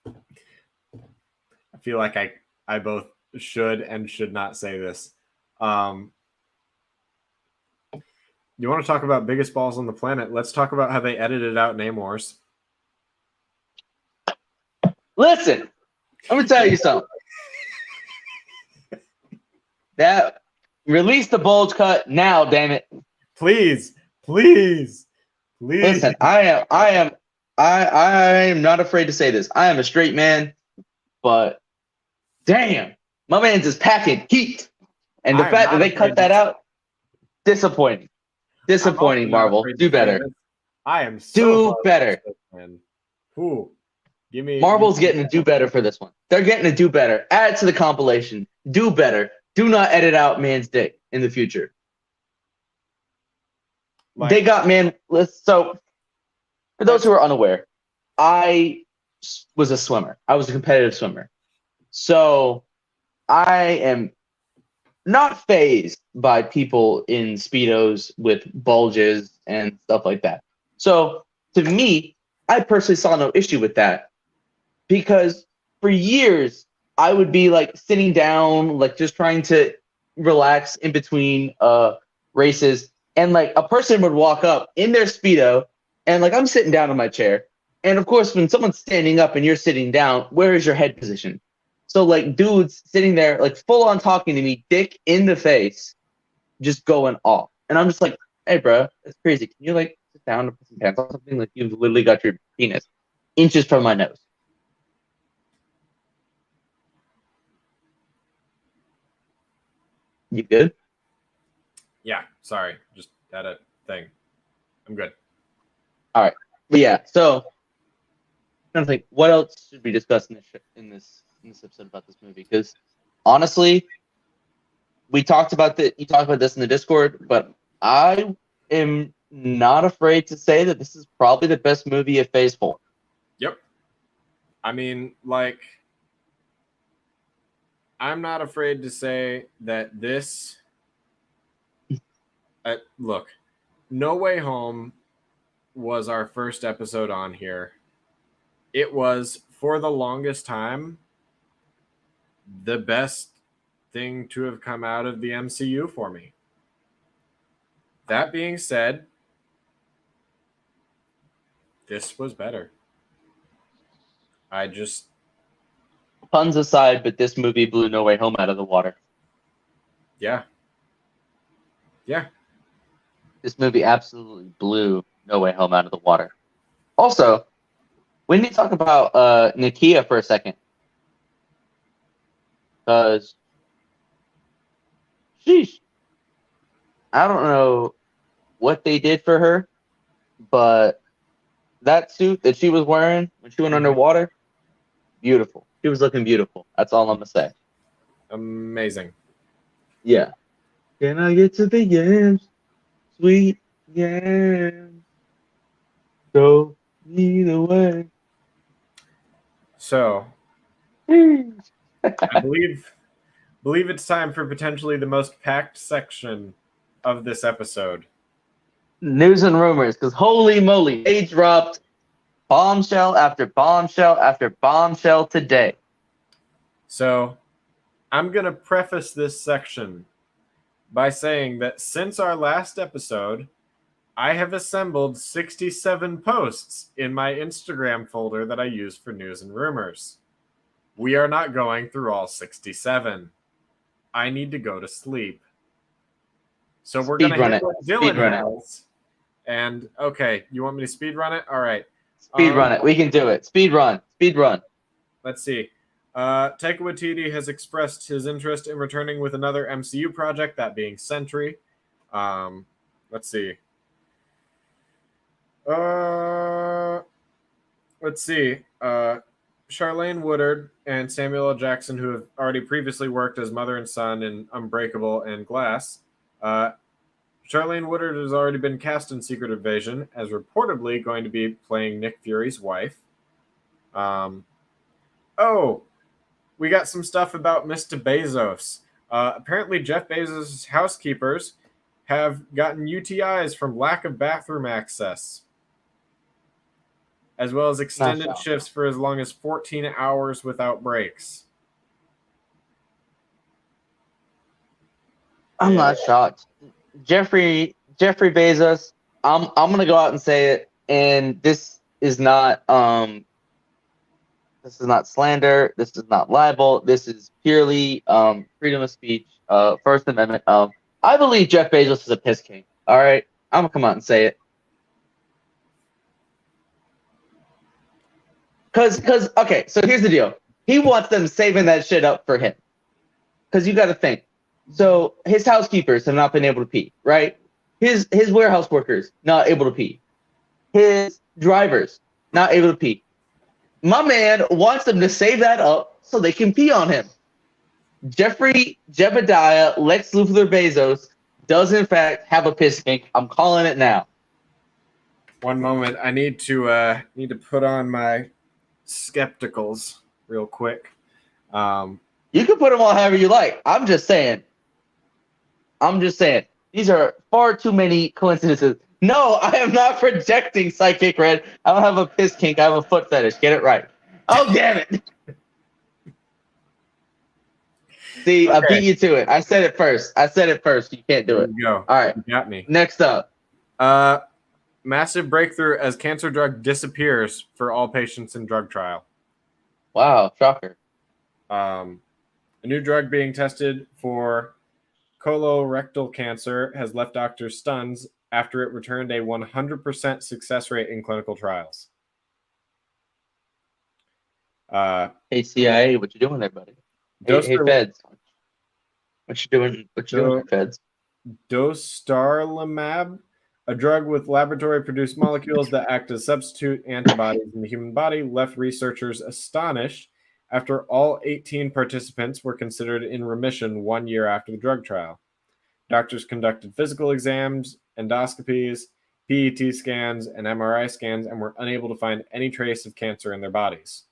[SPEAKER 2] I feel like I both should and should not say this. You want to talk about biggest balls on the planet? Let's talk about how they edited out Namor's.
[SPEAKER 3] Listen, I'm gonna tell you something. That release the bulge cut now, damn it.
[SPEAKER 2] Please.
[SPEAKER 3] Listen, I am not afraid to say this. I am a straight man, but damn, my man's is packing heat. And the fact that they cut that out, disappointing. Disappointing, Marvel. Do better.
[SPEAKER 2] I am so
[SPEAKER 3] do better.
[SPEAKER 2] Ooh,
[SPEAKER 3] Marvel's getting to do better for this one. They're getting to do better. Add it to the compilation. Do better. Do not edit out man's dick in the future. They got man. So, for those who are unaware, I was a swimmer. I was a competitive swimmer. So, I am not fazed by people in Speedos with bulges and stuff like that. So, to me, I personally saw no issue with that because for years, I would be like sitting down, like just trying to relax in between races. And like a person would walk up in their Speedo and like I'm sitting down in my chair. And of course, when someone's standing up and you're sitting down, where is your head position? So like dudes sitting there, like full on talking to me, dick in the face, just going off. And I'm just like, hey, bro, that's crazy. Can you like sit down and put some pants on something? Like you've literally got your penis inches from my nose. You good?
[SPEAKER 2] Yeah, sorry. Just had a thing. I'm good.
[SPEAKER 3] All right. But yeah, so I'm trying to think what else should we discuss in this episode about this movie? Because honestly, you talked about this in the Discord, but I am not afraid to say that this is probably the best movie of Phase 4.
[SPEAKER 2] Yep. I mean, like, I'm not afraid to say that this. Look, No Way Home was our first episode on here. It was, for the longest time, the best thing to have come out of the MCU for me. That being said, this was better. I just...
[SPEAKER 3] Puns aside, but this movie blew No Way Home out of the water.
[SPEAKER 2] Yeah. Yeah.
[SPEAKER 3] This movie absolutely blew No Way Home out of the water. Also, we need to talk about Nakia for a second. Because, sheesh, I don't know what they did for her, but that suit that she was wearing when she went underwater, beautiful. She was looking beautiful. That's all I'm going to say.
[SPEAKER 2] Amazing.
[SPEAKER 3] Yeah. Can I get to the yams? Sweet yams. Go either way.
[SPEAKER 2] So I believe it's time for potentially the most packed section of this episode.
[SPEAKER 3] News and rumors, because holy moly, they dropped bombshell after bombshell after bombshell today.
[SPEAKER 2] So I'm going to preface this section by saying that since our last episode, I have assembled 67 posts in my Instagram folder that I use for news and rumors. We are not going through all 67. I need to go to sleep. So we're going to hit what Dylan has. And okay, you want me to speed run it? All right.
[SPEAKER 3] Speed run it. We can do it. Speed run. Speed run.
[SPEAKER 2] Let's see. Taika Waititi has expressed his interest in returning with another MCU project, that being Sentry. Let's see. Charlene Woodard and Samuel L. Jackson, who have already previously worked as mother and son in Unbreakable and Glass. Charlene Woodard has already been cast in Secret Invasion as reportedly going to be playing Nick Fury's wife. We got some stuff about Mr. Bezos. Apparently, Jeff Bezos' housekeepers have gotten UTIs from lack of bathroom access, as well as extended shifts for as long as 14 hours without breaks.
[SPEAKER 3] I'm not shocked. Jeffrey Bezos, I'm gonna go out and say it, and this is not slander, this is not libel, this is purely freedom of speech, First Amendment. I believe Jeff Bezos is a piss king. All right, I'm gonna come out and say it. Cause okay, so here's the deal. He wants them saving that shit up for him. Cause you gotta think. So his housekeepers have not been able to pee, right? His warehouse workers not able to pee. His drivers not able to pee. My man wants them to save that up so they can pee on him. Jeffrey Jebediah Lex Luthor Bezos does in fact have a piss stink. I'm calling it now.
[SPEAKER 2] One moment, I need to put on my skepticals real quick.
[SPEAKER 3] You can put them on however you like. I'm just saying. These are far too many coincidences. No, I am not projecting Psychic Red. I don't have a piss kink. I have a foot fetish. Get it right. Oh, damn it. See, okay. I beat you to it. I said it first. You can't do it.
[SPEAKER 2] There you go.
[SPEAKER 3] All right.
[SPEAKER 2] You got me.
[SPEAKER 3] Next up.
[SPEAKER 2] Massive breakthrough as cancer drug disappears for all patients in drug trial.
[SPEAKER 3] Wow. Shocker.
[SPEAKER 2] A new drug being tested for colorectal cancer has left doctors stunned after it returned a 100% success rate in clinical trials.
[SPEAKER 3] Hey CIA, what you doing there, buddy? Hey Feds. What you doing there, Feds?
[SPEAKER 2] Dostarlimab, a drug with laboratory-produced molecules that act as substitute antibodies in the human body, left researchers astonished after all 18 participants were considered in remission 1 year after the drug trial. Doctors conducted physical exams, endoscopies, PET scans, and MRI scans and were unable to find any trace of cancer in their bodies.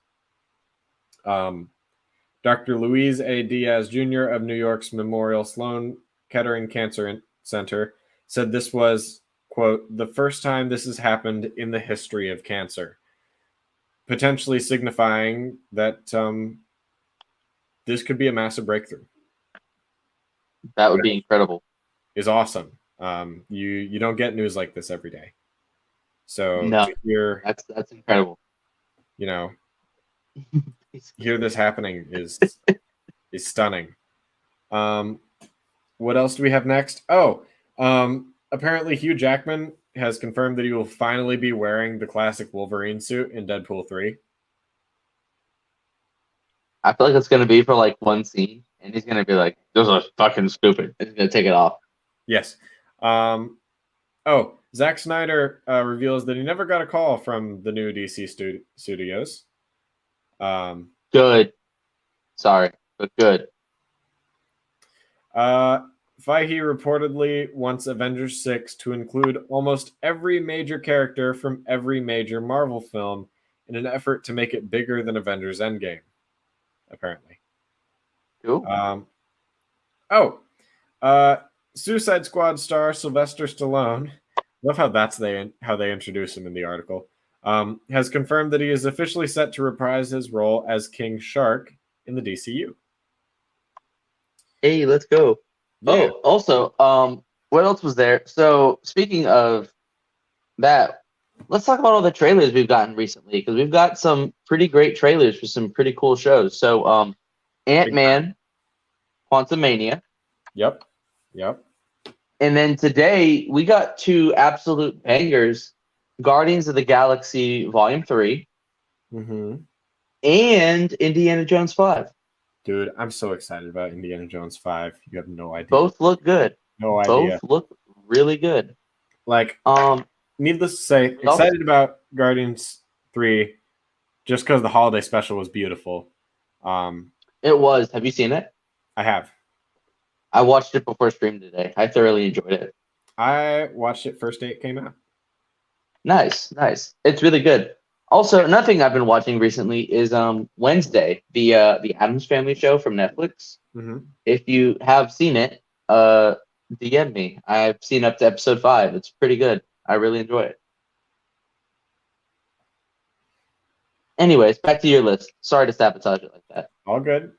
[SPEAKER 2] Dr. Luis A. Diaz Jr. of New York's Memorial Sloan Kettering Cancer Center said this was, quote, the first time this has happened in the history of cancer, potentially signifying that this could be a massive breakthrough.
[SPEAKER 3] That would be incredible.
[SPEAKER 2] Is awesome. You don't get news like this every day. So
[SPEAKER 3] no,
[SPEAKER 2] to hear
[SPEAKER 3] that's incredible.
[SPEAKER 2] You know, hear this happening is stunning. What else do we have next? Apparently Hugh Jackman has confirmed that he will finally be wearing the classic Wolverine suit in Deadpool 3.
[SPEAKER 3] I feel like it's going to be for like one scene, and he's going to be like, "Those are fucking stupid." He's going to take it off.
[SPEAKER 2] Yes. Zack Snyder reveals that he never got a call from the new DC studios.
[SPEAKER 3] Good. Sorry, but good.
[SPEAKER 2] Feige reportedly wants Avengers 6 to include almost every major character from every major Marvel film in an effort to make it bigger than Avengers Endgame, apparently.
[SPEAKER 3] Cool.
[SPEAKER 2] Suicide Squad star Sylvester Stallone, love how how they introduce him in the article, has confirmed that he is officially set to reprise his role as King Shark in the DCU.
[SPEAKER 3] Hey, let's go.
[SPEAKER 2] Yeah.
[SPEAKER 3] Oh, also, what else was there? So, speaking of that, let's talk about all the trailers we've gotten recently because we've got some pretty great trailers for some pretty cool shows. So, Ant-Man, Quantumania,
[SPEAKER 2] Yep.
[SPEAKER 3] and then today we got two absolute bangers: Guardians of the Galaxy Volume 3
[SPEAKER 2] Mm-hmm.
[SPEAKER 3] and Indiana Jones 5.
[SPEAKER 2] Dude, I'm so excited about Indiana Jones 5. You have no idea.
[SPEAKER 3] Both look good.
[SPEAKER 2] No idea.
[SPEAKER 3] Both look really good.
[SPEAKER 2] Like,
[SPEAKER 3] Um,
[SPEAKER 2] needless to say, excited about Guardians 3 just because the holiday special was beautiful.
[SPEAKER 3] It was. Have you seen it?
[SPEAKER 2] I have.
[SPEAKER 3] I watched it before stream today. I thoroughly enjoyed it.
[SPEAKER 2] I watched it first day it came out.
[SPEAKER 3] Nice. It's really good. Also, another thing I've been watching recently is Wednesday, the Addams Family show from Netflix.
[SPEAKER 2] Mm-hmm.
[SPEAKER 3] If you have seen it, DM me. I've seen up to episode 5. It's pretty good. I really enjoy it. Anyways, back to your list. Sorry to sabotage it like that.
[SPEAKER 2] All good.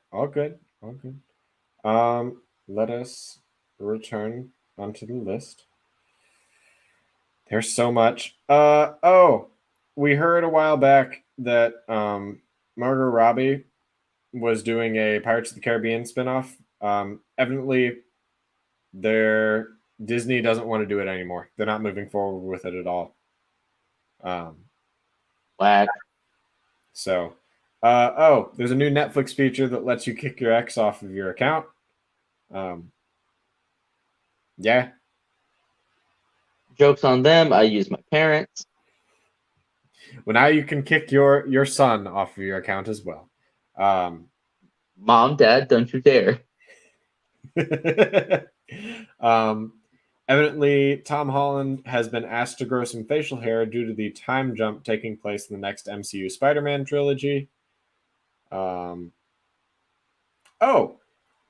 [SPEAKER 2] Let us return onto the list. There's so much. We heard a while back that Margot Robbie was doing a Pirates of the Caribbean spinoff. Evidently, Disney doesn't want to do it anymore. They're not moving forward with it at all.
[SPEAKER 3] Whack.
[SPEAKER 2] So, there's a new Netflix feature that lets you kick your ex off of your account. Yeah.
[SPEAKER 3] Joke's on them. I use my parents.
[SPEAKER 2] Well, now you can kick your son off of your account as well.
[SPEAKER 3] Mom, Dad, don't you dare.
[SPEAKER 2] Evidently, Tom Holland has been asked to grow some facial hair due to the time jump taking place in the next MCU Spider-Man trilogy.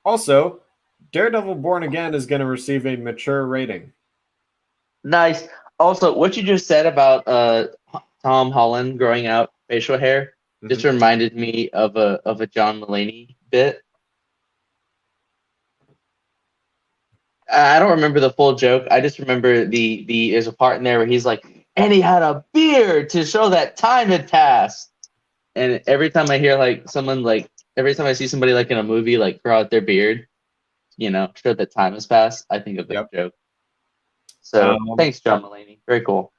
[SPEAKER 2] Also, Daredevil Born Again is going to receive a mature rating.
[SPEAKER 3] Nice. Also, what you just said about Tom Holland growing out facial hair just reminded me of a John Mulaney bit. I don't remember the full joke. I just remember there's a part in there where he's like, and he had a beard to show that time had passed. And every time I hear every time I see somebody like in a movie like grow out their beard, show that time has passed, I think of that joke. So thanks, John Mulaney. Very cool.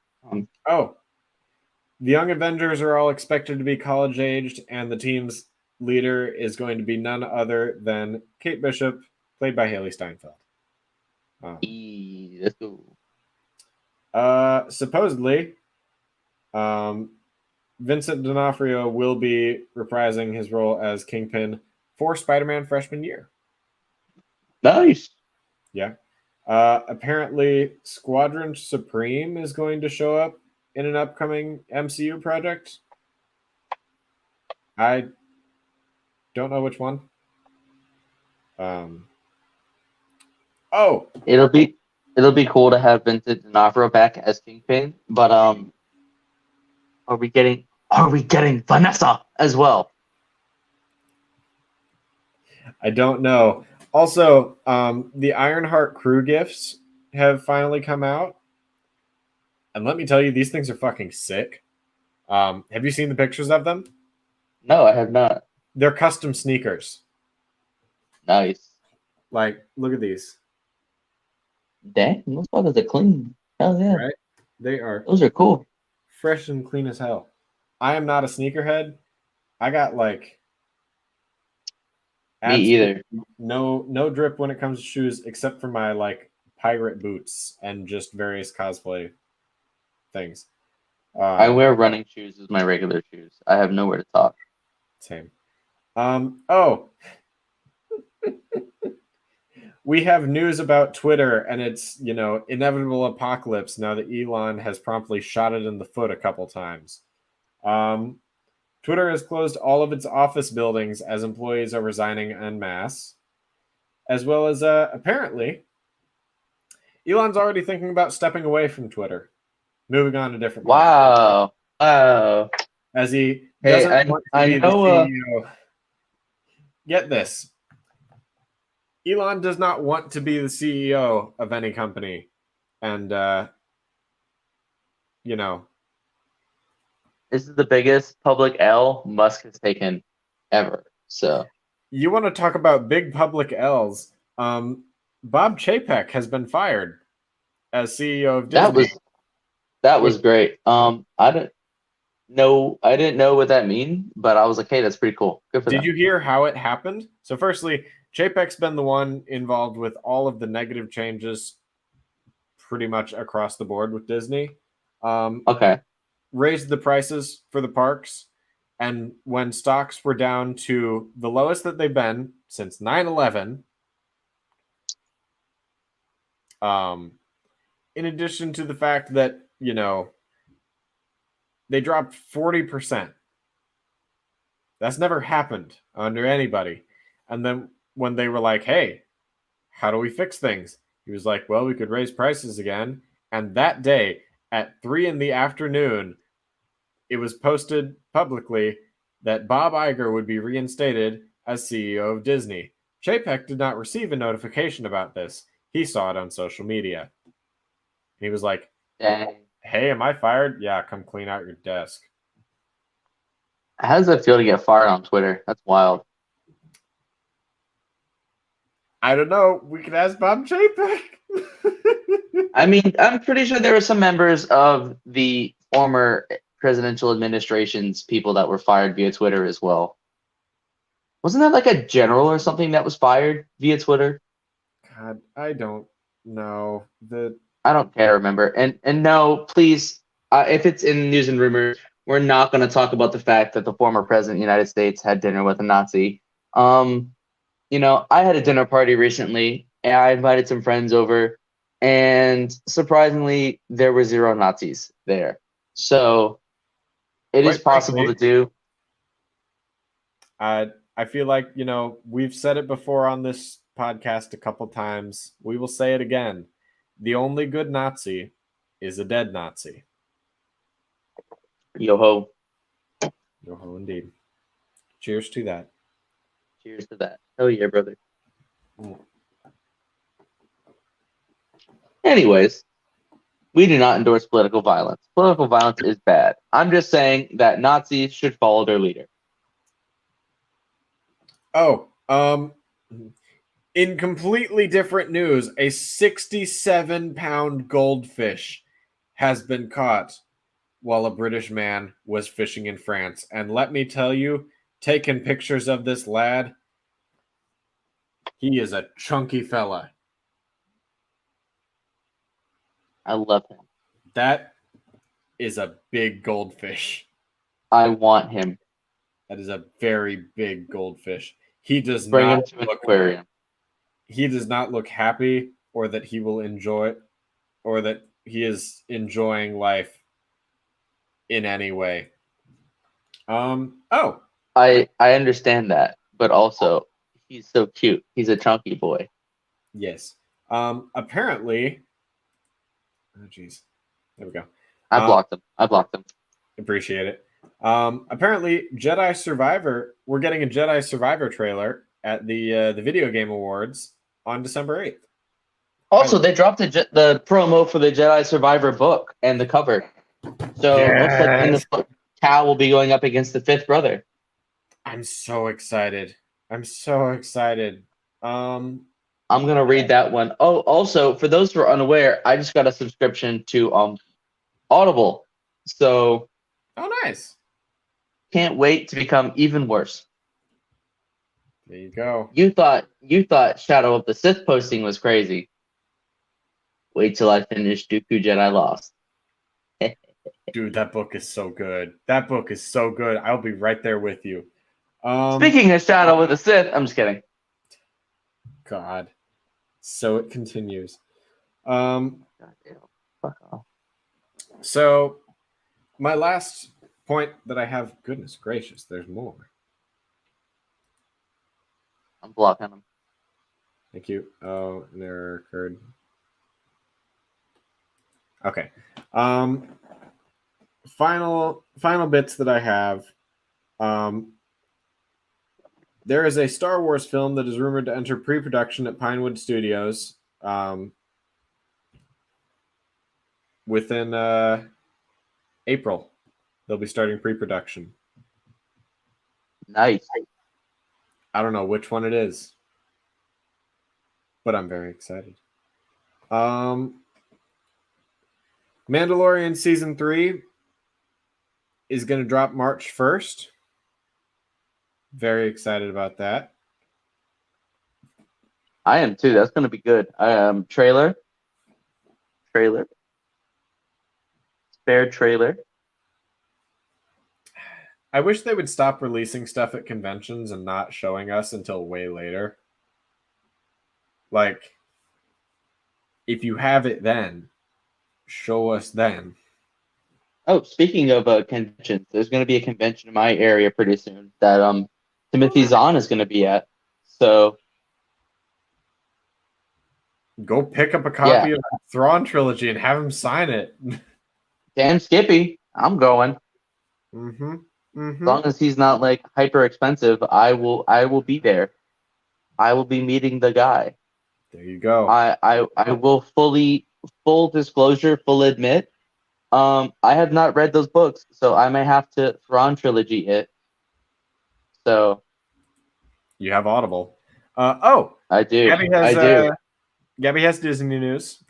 [SPEAKER 2] The Young Avengers are all expected to be college aged, and the team's leader is going to be none other than Kate Bishop, played by Haley Steinfeld.
[SPEAKER 3] Let's go.
[SPEAKER 2] Supposedly, Vincent D'Onofrio will be reprising his role as Kingpin for Spider-Man freshman year.
[SPEAKER 3] Nice.
[SPEAKER 2] Yeah. Apparently, Squadron Supreme is going to show up in an upcoming MCU project. I don't know which one.
[SPEAKER 3] It'll be cool to have Vincent D'Onofrio back as Kingpin, but are we getting Vanessa as well?
[SPEAKER 2] I don't know. Also, the Ironheart crew gifts have finally come out. And let me tell you, these things are fucking sick. Have you seen the pictures of them?
[SPEAKER 3] No, I have not.
[SPEAKER 2] They're custom sneakers.
[SPEAKER 3] Nice.
[SPEAKER 2] Like, look at these.
[SPEAKER 3] Dang, those buttons are clean. Hell yeah.
[SPEAKER 2] Right? They are.
[SPEAKER 3] Those are cool.
[SPEAKER 2] Fresh and clean as hell. I am not a sneakerhead. I got like
[SPEAKER 3] me either.
[SPEAKER 2] No drip when it comes to shoes, except for my like pirate boots and just various cosplay things.
[SPEAKER 3] I wear running shoes as my regular shoes. I have nowhere to talk.
[SPEAKER 2] Same. We have news about Twitter and its, inevitable apocalypse now that Elon has promptly shot it in the foot a couple times. Twitter has closed all of its office buildings as employees are resigning en masse, as well as apparently Elon's already thinking about stepping away from Twitter, moving on to different platforms,
[SPEAKER 3] Wow. Wow.
[SPEAKER 2] as he
[SPEAKER 3] Hey,
[SPEAKER 2] doesn't want to
[SPEAKER 3] I
[SPEAKER 2] be the
[SPEAKER 3] know.
[SPEAKER 2] CEO. Get this. Elon does not want to be the CEO of any company. And,
[SPEAKER 3] This is the biggest public L Musk has taken ever. So
[SPEAKER 2] you want to talk about big public L's. Bob Chapek has been fired as CEO of Disney.
[SPEAKER 3] that was great. I didn't know what that mean, but I was like, hey, that's pretty cool. Good for them.
[SPEAKER 2] Did you hear how it happened? So, firstly, Chapek's been the one involved with all of the negative changes pretty much across the board with Disney.
[SPEAKER 3] Okay.
[SPEAKER 2] Raised the prices for the parks. And when stocks were down to the lowest that they've been since 9/11, in addition to the fact that, they dropped 40%. That's never happened under anybody. And then when they were like, hey, how do we fix things? He was like, well, we could raise prices again. And that day at 3 p.m, it was posted publicly that Bob Iger would be reinstated as CEO of Disney. Chapek did not receive a notification about this. He saw it on social media. And he was like,
[SPEAKER 3] Dang.
[SPEAKER 2] hey, am I fired? Yeah, come clean out your desk.
[SPEAKER 3] How does it feel to get fired on Twitter? That's wild.
[SPEAKER 2] I don't know. We could ask Bob Chapek.
[SPEAKER 3] I mean, I'm pretty sure there were some members of the former presidential administration's people that were fired via Twitter as well. Wasn't that like a general or something that was fired via Twitter?
[SPEAKER 2] God, I don't know.
[SPEAKER 3] I don't care, remember. And no, please, if it's in news and rumors, we're not going to talk about the fact that the former president of the United States had dinner with a Nazi. I had a dinner party recently, and I invited some friends over, and surprisingly, there were 0 Nazis there. So it is possible to do.
[SPEAKER 2] I feel like, we've said it before on this podcast a couple times. We will say it again. The only good Nazi is a dead Nazi.
[SPEAKER 3] Yo ho.
[SPEAKER 2] Yo ho, indeed. Cheers to that.
[SPEAKER 3] Cheers to that. Oh yeah, brother. Anyways, we do not endorse political violence. Political violence is bad. I'm just saying that Nazis should follow their leader.
[SPEAKER 2] Oh, in completely different news, a 67-pound goldfish has been caught while a British man was fishing in France. And let me tell you, taking pictures of this lad, he is a chunky fella.
[SPEAKER 3] I love him.
[SPEAKER 2] That is a big goldfish.
[SPEAKER 3] I want him.
[SPEAKER 2] That is a very big goldfish. He does
[SPEAKER 3] Bring
[SPEAKER 2] not
[SPEAKER 3] him to an
[SPEAKER 2] look
[SPEAKER 3] aquarium.
[SPEAKER 2] He does not look happy or that he will enjoy it or that he is enjoying life in any way.
[SPEAKER 3] I understand that, but also he's so cute. He's a chunky boy.
[SPEAKER 2] Yes. Apparently, oh geez, there we go.
[SPEAKER 3] I blocked him.
[SPEAKER 2] Appreciate it. Apparently, Jedi Survivor. We're getting a Jedi Survivor trailer at the Video Game Awards on December 8th.
[SPEAKER 3] Also, they dropped the promo for the Jedi Survivor book and the cover. So it looks like in this book, Cal will be going up against the 5th brother.
[SPEAKER 2] I'm so excited. I'm
[SPEAKER 3] gonna read that one. Oh, also for those who are unaware, I just got a subscription to Audible. So
[SPEAKER 2] nice.
[SPEAKER 3] Can't wait to become even worse.
[SPEAKER 2] There you go.
[SPEAKER 3] You thought Shadow of the Sith posting was crazy. Wait till I finish Dooku Jedi Lost.
[SPEAKER 2] Dude, that book is so good. I'll be right there with you.
[SPEAKER 3] Speaking of Shadow of the Sith, I'm just kidding.
[SPEAKER 2] God. So it continues.
[SPEAKER 3] God damn. Fuck off.
[SPEAKER 2] So my last point that I have. Goodness gracious, there's more.
[SPEAKER 3] I'm blocking them.
[SPEAKER 2] Thank you. Oh, there occurred. Okay. Final bits that I have. There is a Star Wars film that is rumored to enter pre-production at Pinewood Studios within April. They'll be starting pre-production.
[SPEAKER 3] Nice.
[SPEAKER 2] I don't know which one it is, but I'm very excited. Mandalorian Season 3 is going to drop March 1st. Very excited about that.
[SPEAKER 3] I am too. That's going to be good. Trailer. Spare trailer.
[SPEAKER 2] I wish they would stop releasing stuff at conventions and not showing us until way later. Like, if you have it then, show us then.
[SPEAKER 3] Oh, speaking of conventions, there's going to be a convention in my area pretty soon that Timothy Zahn is going to be at. So
[SPEAKER 2] Go pick up a copy of the Thrawn trilogy and have him sign it.
[SPEAKER 3] damn Skippy, I'm going.
[SPEAKER 2] Mm-hmm.
[SPEAKER 3] As long as he's not like hyper expensive, I will be there. I will be meeting the guy.
[SPEAKER 2] There you go.
[SPEAKER 3] I will full disclosure, full admit, I have not read those books, so I may have to Thrawn trilogy it. So
[SPEAKER 2] You have Audible.
[SPEAKER 3] I do.
[SPEAKER 2] Gabby has Disney news.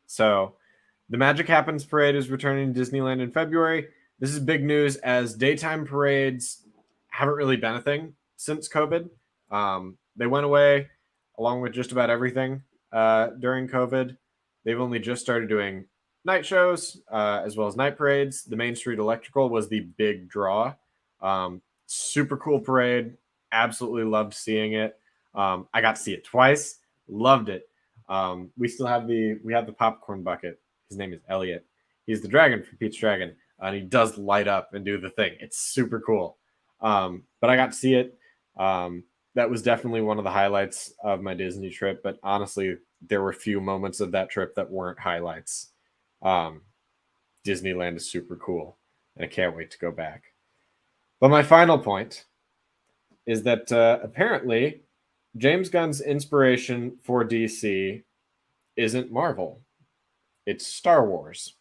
[SPEAKER 2] So the Magic Happens parade is returning to Disneyland in February. This is big news as daytime parades haven't really been a thing since COVID. They went away along with just about everything during COVID. They've only just started doing night shows as well as night parades. The Main Street Electrical was the big draw. Super cool parade. Absolutely loved seeing it. I got to see it twice. Loved it. We have the popcorn bucket. His name is Elliot. He's the dragon from Pete's Dragon, and he does light up and do the thing. It's super cool. But I got to see it. That was definitely one of the highlights of my Disney trip. But honestly, there were a few moments of that trip that weren't highlights. Disneyland is super cool, and I can't wait to go back. But my final point is that apparently James Gunn's inspiration for DC isn't Marvel. It's Star Wars.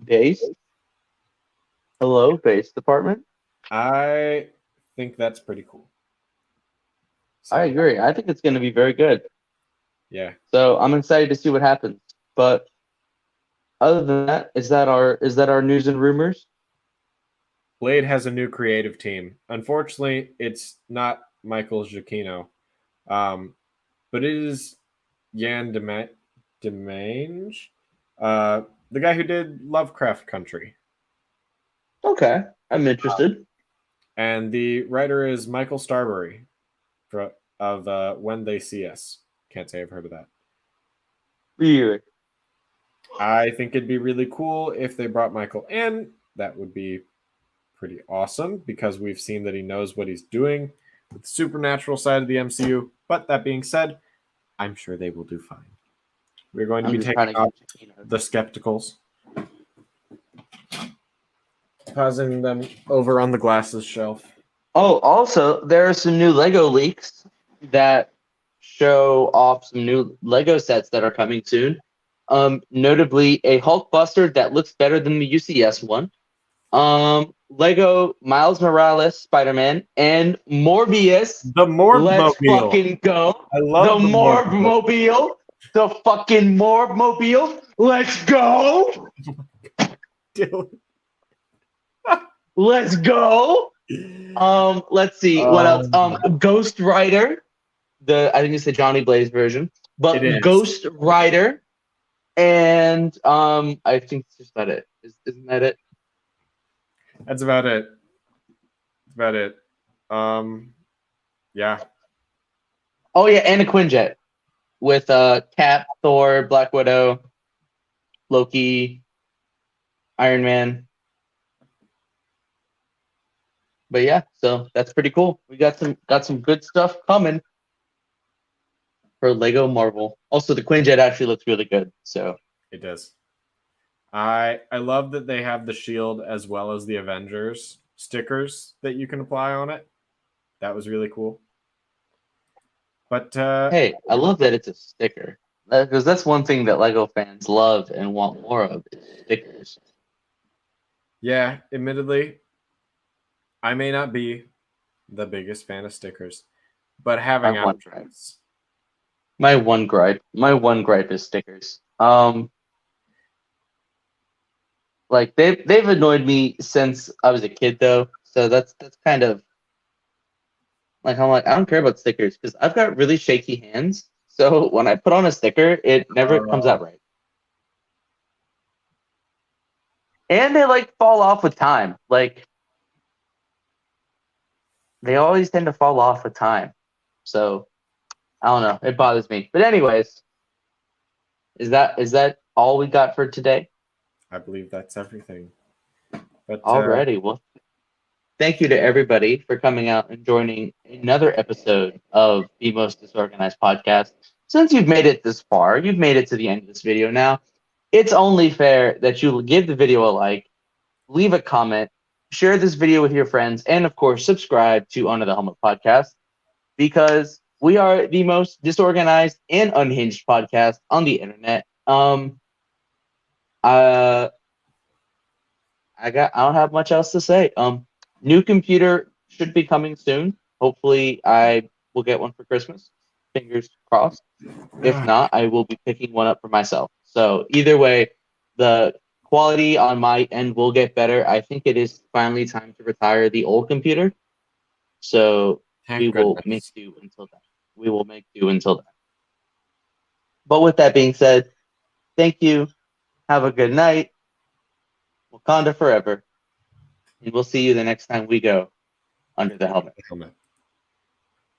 [SPEAKER 3] Base. Hello, base department.
[SPEAKER 2] I think that's pretty cool. So,
[SPEAKER 3] I agree. I think it's going to be very good.
[SPEAKER 2] Yeah.
[SPEAKER 3] So I'm excited to see what happens. But other than that, is that our news and rumors?
[SPEAKER 2] Blade has a new creative team. Unfortunately, it's not Michael Giacchino, but it is Jan Demange, the guy who did Lovecraft Country.
[SPEAKER 3] Okay, I'm interested.
[SPEAKER 2] And the writer is Michael Starbury of When They See Us. Can't say I've heard of that.
[SPEAKER 3] Really?
[SPEAKER 2] I think it'd be really cool if they brought Michael in. That would be pretty awesome because we've seen that he knows what he's doing with the supernatural side of the MCU. But that being said, I'm sure they will do fine. We're going to be taking off the skepticals, pausing them over on the glasses shelf.
[SPEAKER 3] Oh, also, there are some new Lego leaks that show off some new Lego sets that are coming soon. Notably, a Hulkbuster that looks better than the UCS one. Lego Miles Morales Spider-Man and Morbius.
[SPEAKER 2] The Morb
[SPEAKER 3] Let's
[SPEAKER 2] Mobile.
[SPEAKER 3] fucking go.
[SPEAKER 2] I love
[SPEAKER 3] the Morb Mobile. The fucking Morb Mobile. Let's go.
[SPEAKER 2] Dude.
[SPEAKER 3] Let's go. Let's see what else. Ghost Rider. I think it's the Johnny Blaze version, but Ghost Rider, and I think that's just about it. Isn't that it?
[SPEAKER 2] That's about it. That's about it. Yeah.
[SPEAKER 3] Oh yeah, and a Quinjet with Cap, Thor, Black Widow, Loki, Iron Man. But yeah, so that's pretty cool. We got some good stuff coming for Lego Marvel. Also, the Quinjet actually looks really good. So
[SPEAKER 2] It does. I love that they have the shield as well as the Avengers stickers that you can apply on it. That was really cool. But
[SPEAKER 3] hey, I love that it's a sticker because that's one thing that Lego fans love and want more of is stickers.
[SPEAKER 2] yeah, admittedly, I may not be the biggest fan of stickers, but having
[SPEAKER 3] My one gripe.
[SPEAKER 2] options.
[SPEAKER 3] My one gripe is stickers. Like they've annoyed me since I was a kid though. So that's kind of like I'm like I don't care about stickers because I've got really shaky hands. So when I put on a sticker, it never comes out right. And they like fall off with time. Like they always tend to fall off with time. So I don't know. It bothers me. But anyways, is that all we got for today?
[SPEAKER 2] I believe that's everything. But
[SPEAKER 3] Alrighty. Well, thank you to everybody for coming out and joining another episode of the Most Disorganized Podcast. Since you've made it this far, you've made it to the end of this video now, it's only fair that you give the video a like, leave a comment, share this video with your friends, and of course, subscribe to Under the Helmet Podcast because we are the most disorganized and unhinged podcast on the internet. I don't have much else to say. New computer should be coming soon. Hopefully, I will get one for Christmas. Fingers crossed. If not, I will be picking one up for myself. So either way, the quality on my end will get better. I think it is finally time to retire the old computer. So we will make do until then. We will make do until then. But with that being said, thank you. Have a good night. Wakanda forever. And we'll see you the next time we go Under the Helmet.
[SPEAKER 2] helmet.